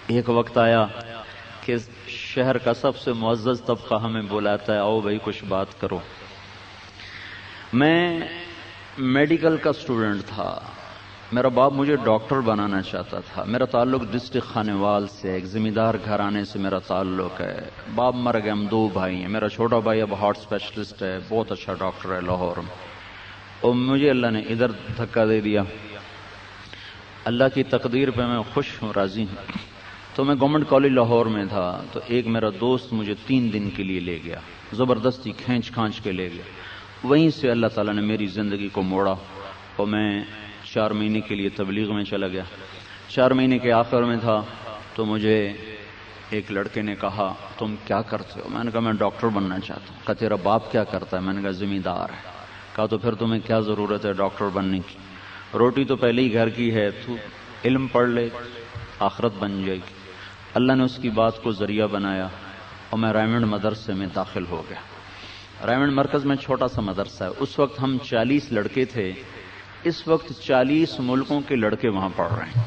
Speaker 1: ایک وقت آیا کہ شہر کا سب سے معزز طبقہ ہمیں بلاتا ہے، آؤ بھائی کچھ بات کرو. میں میڈیکل کا اسٹوڈنٹ تھا، میرا باپ مجھے ڈاکٹر بنانا چاہتا تھا. میرا تعلق ڈسٹرکٹ خانیوال سے، ایک زمیندار گھرانے سے میرا تعلق ہے. باپ مر گئے، ہم 2 بھائی ہیں. میرا چھوٹا بھائی اب ہارٹ اسپیشلسٹ ہے، بہت اچھا ڈاکٹر ہے لاہور میں، اور مجھے اللہ نے ادھر دھکا دے دیا. اللہ کی تقدیر پہ میں خوش ہوں، راضی ہوں. تو میں گورنمنٹ کالج لاہور میں تھا، تو ایک میرا دوست مجھے 3 دن کے لیے لے گیا، زبردستی کھینچ کھانچ کے لے گیا. وہیں سے اللہ تعالیٰ نے میری زندگی کو موڑا، اور میں 4 مہینے کے لیے تبلیغ میں چلا گیا. 4 مہینے کے آخر میں تھا تو مجھے ایک لڑکے نے کہا تم کیا کرتے ہو؟ میں نے کہا میں ڈاکٹر بننا چاہتا ہوں. کہا تیرا باپ کیا کرتا ہے؟ میں نے کہا زمیندار ہے. کہا تو پھر تمہیں کیا ضرورت ہے ڈاکٹر بننے کی؟ روٹی تو پہلے ہی گھر کی ہے، تو علم پڑھ لے، آخرت بن جائے گی. اللہ نے اس کی بات کو ذریعہ بنایا اور میں ریمنڈ مدرسے میں داخل ہو گیا. ریمنڈ مرکز میں چھوٹا سا مدرسہ ہے. اس وقت ہم 40 لڑکے تھے، اس وقت 40 ملکوں کے لڑکے وہاں پڑھ رہے ہیں.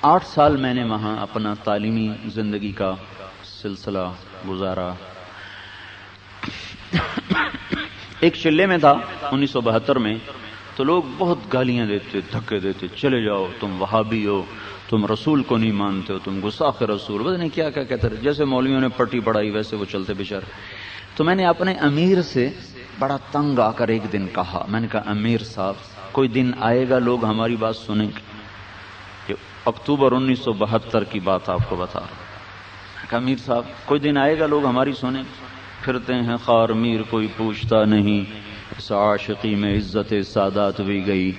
Speaker 1: 8 سال میں نے وہاں اپنا تعلیمی زندگی کا سلسلہ گزارا. ایک چلے میں تھا 1972 میں، تو لوگ بہت گالیاں دیتے، دھکے دیتے، چلے جاؤ تم وہابی ہو، تم رسول کو نہیں مانتے ہو، تم گستاخ رسول، پتہ نہیں کیا کیا کہتے رہے. جیسے مولویوں نے پٹی پڑھائی ویسے وہ چلتے بیچارے. تو میں نے اپنے امیر سے بڑا تنگ آ کر ایک دن کہا، میں نے کہا امیر صاحب کوئی دن آئے گا لوگ ہماری بات سنیں گے. یہ اکتوبر 1972 کی بات آپ کو بتا رہا ہوں. کہا امیر صاحب کوئی دن آئے گا لوگ ہماری سنیں گے؟ پھرتے ہیں خار میر کوئی پوچھتا نہیں، اس عاشقی میں عزت سادات بھی گئی.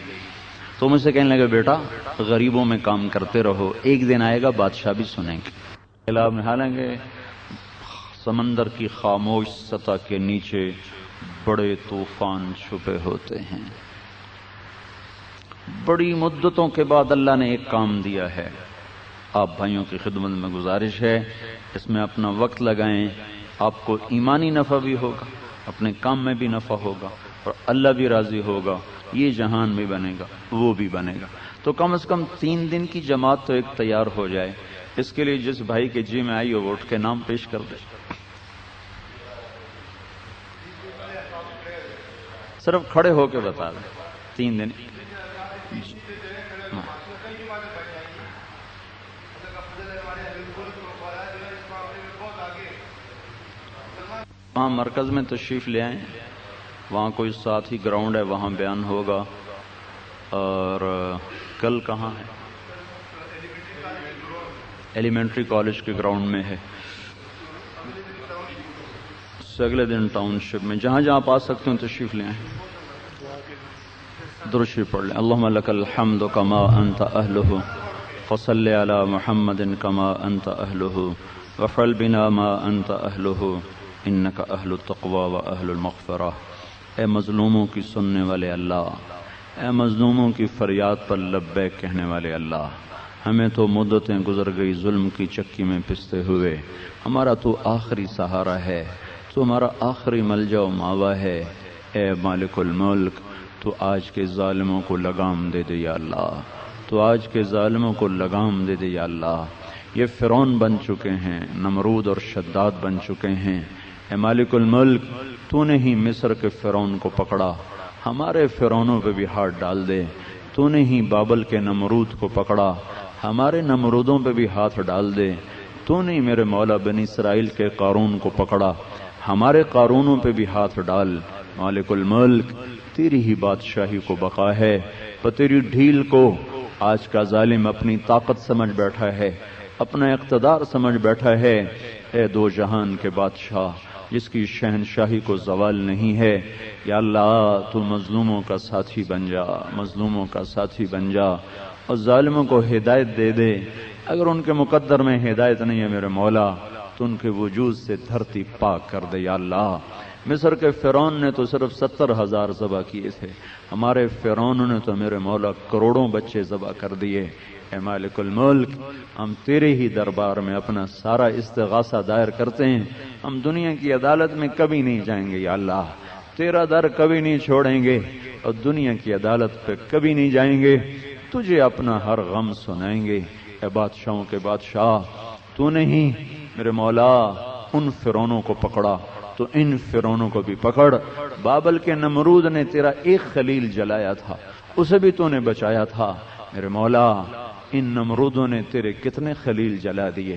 Speaker 1: تو مجھ سے کہنے لگے بیٹا غریبوں میں کام کرتے رہو، ایک دن آئے گا بادشاہ بھی سنیں گے. حالانکہ سمندر کی خاموش سطح کے نیچے بڑے طوفان چھپے ہوتے ہیں. بڑی مدتوں کے بعد اللہ نے ایک کام دیا ہے. آپ بھائیوں کی خدمت میں گزارش ہے اس میں اپنا وقت لگائیں. آپ کو ایمانی نفع بھی ہوگا، اپنے کام میں بھی نفع ہوگا، اور اللہ بھی راضی ہوگا. یہ جہان بھی بنے گا، وہ بھی بنے گا. تو کم از کم 3 دن کی جماعت تو ایک تیار ہو جائے. اس کے لیے جس بھائی کے جی میں آئی ہو وہ اٹھ کے نام پیش کر دے. صرف کھڑے ہو کے بتا دیں. 3 دن وہاں مرکز میں تشریف لے آئیں، وہاں کوئی ساتھی گراؤنڈ ہے، وہاں بیان ہوگا. اور کل کہاں ہے؟ ایلیمنٹری کالج کے گراؤنڈ میں ہے. اگلے دن ٹاؤن شپ میں، جہاں جہاں آپ آ سکتے ہیں تشریف لے آئیں. درود شریف پڑھ لیں. اللہم لک الحمد کما انت اہلہ فصل علی محمد کما انت اہلہ وفعل بنا ما انت اہلہ انک اہل التقوی و اہل المغفرہ. اے مظلوموں کی سننے والے اللہ، اے مظلوموں کی فریاد پر لبیک کہنے والے اللہ، ہمیں تو مدتیں گزر گئی ظلم کی چکی میں پستے ہوئے، ہمارا تو آخری سہارا ہے، تو ہمارا آخری ملجا و ماوا ہے. اے مالک الملک، تو آج کے ظالموں کو لگام دے دے یا اللہ، تو آج کے ظالموں کو لگام دے دے یا اللہ. یہ فرعون بن چکے ہیں، نمرود اور شداد بن چکے ہیں. اے مالک الملک، تو نے ہی مصر کے فرعون کو پکڑا، ہمارے فرعونوں پہ بھی ہاتھ ڈال دے. تو نے ہی بابل کے نمرود کو پکڑا، ہمارے نمرودوں پہ بھی ہاتھ ڈال دے. تو نے میرے مولا بنی اسرائیل کے قارون کو پکڑا، ہمارے قارونوں پہ بھی ہاتھ ڈال. مالک الملک، تیری ہی بادشاہی کو بقا ہے، پر تیری ڈھیل کو آج کا ظالم اپنی طاقت سمجھ بیٹھا ہے، اپنا اقتدار سمجھ بیٹھا ہے. اے دو جہان کے بادشاہ جس کی شہنشاہی کو زوال نہیں ہے، یا اللہ تو مظلوموں کا ساتھی بن جا، مظلوموں کا ساتھی بن جا اور ظالموں کو ہدایت دے دے. اگر ان کے مقدر میں ہدایت نہیں ہے میرے مولا تو ان کے وجود سے دھرتی پاک کر دے یا اللہ. مصر کے فرعون نے تو صرف 70,000 ذبح کیے تھے، ہمارے فرعون نے تو میرے مولا کروڑوں بچے ذبح کر دیے. اے مالک الملک، ہم تیرے ہی دربار میں اپنا سارا استغاثہ دائر کرتے ہیں. ہم دنیا کی عدالت میں کبھی نہیں جائیں گے یا اللہ، تیرا در کبھی نہیں چھوڑیں گے اور دنیا کی عدالت پہ کبھی نہیں جائیں گے. تجھے اپنا ہر غم سنائیں گے. اے بادشاہوں کے بادشاہ، تو نے ہی میرے مولا ان فرعونوں کو پکڑا تو ان فرعونوں کو بھی پکڑ. بابل کے نمرود نے تیرا ایک خلیل جلایا تھا، اسے بھی تو نے بچایا تھا. میرے مولا ان نمرودوں نے تیرے کتنے خلیل جلا دیے،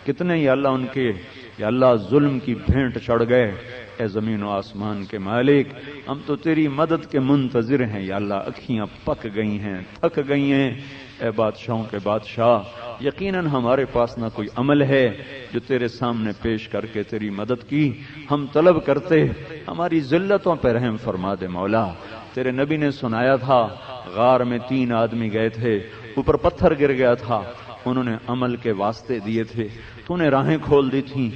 Speaker 1: کتنے یا اللہ ان کے یا اللہ ظلم کی بھینٹ چڑھ گئے. اے زمین و آسمان کے مالک، ہم تو تیری مدد کے منتظر ہیں یا اللہ. اکھیاں پک گئی ہیں، تھک گئی ہیں. اے بادشاہوں کے بادشاہ، یقیناً ہمارے پاس نہ کوئی عمل ہے جو تیرے سامنے پیش کر کے تیری مدد کی ہم طلب کرتے. ہماری ذلتوں پہ رحم فرما دے مولا. تیرے نبی نے سنایا تھا غار میں 3 آدمی گئے تھے، اوپر پتھر گر گیا تھا، انہوں نے عمل کے واسطے دیے تھے، تو نے راہیں کھول دی تھیں.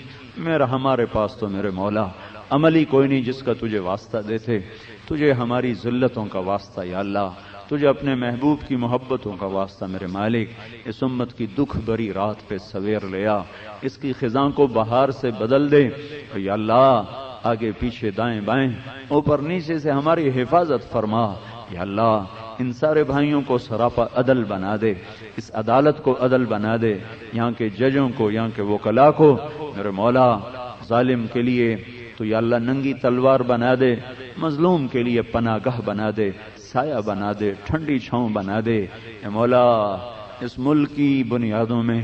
Speaker 1: ہمارے پاس تو میرے مولا عمل ہی کوئی نہیں جس کا تجھے واسطہ دیتے. تجھے ہماری ذلتوں کا واسطہ یا اللہ، تجھے اپنے محبوب کی محبتوں کا واسطہ میرے مالک. اس امت کی دکھ بری رات پہ سویر لیا، اس کی خزاں کو بہار سے بدل دے یا اللہ. آگے پیچھے دائیں بائیں اوپر نیچے سے ہماری حفاظت فرما یا اللہ. ان سارے بھائیوں کو سراپا عدل بنا دے، اس عدالت کو عدل بنا دے، یہاں کے ججوں کو، یہاں کے وکلاء کو میرے مولا. ظالم کے لیے تو یا اللہ ننگی تلوار بنا دے، مظلوم کے لیے پناہ گاہ بنا دے، سایہ بنا دے، ٹھنڈی چھاؤں بنا دے. اے مولا، اس ملک کی بنیادوں میں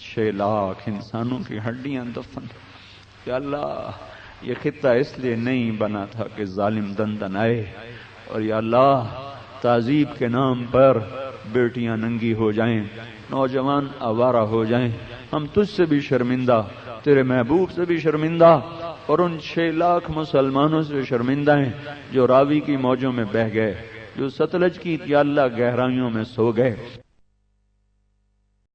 Speaker 1: 6 لاکھ انسانوں کی ہڈیاں دفن. یا اللہ، یہ خطہ اس لیے نہیں بنا تھا کہ ظالم دندن آئے، اور یا اللہ تعذیب کے نام پر بیٹیاں ننگی ہو جائیں، نوجوان آوارہ ہو جائیں. ہم تجھ سے بھی شرمندہ، تیرے محبوب سے بھی شرمندہ، اور ان 6 لاکھ مسلمانوں سے شرمندہ ہیں جو راوی کی موجوں میں بہہ گئے، جو ستلج کی یا اللہ گہرائیوں میں سو گئے.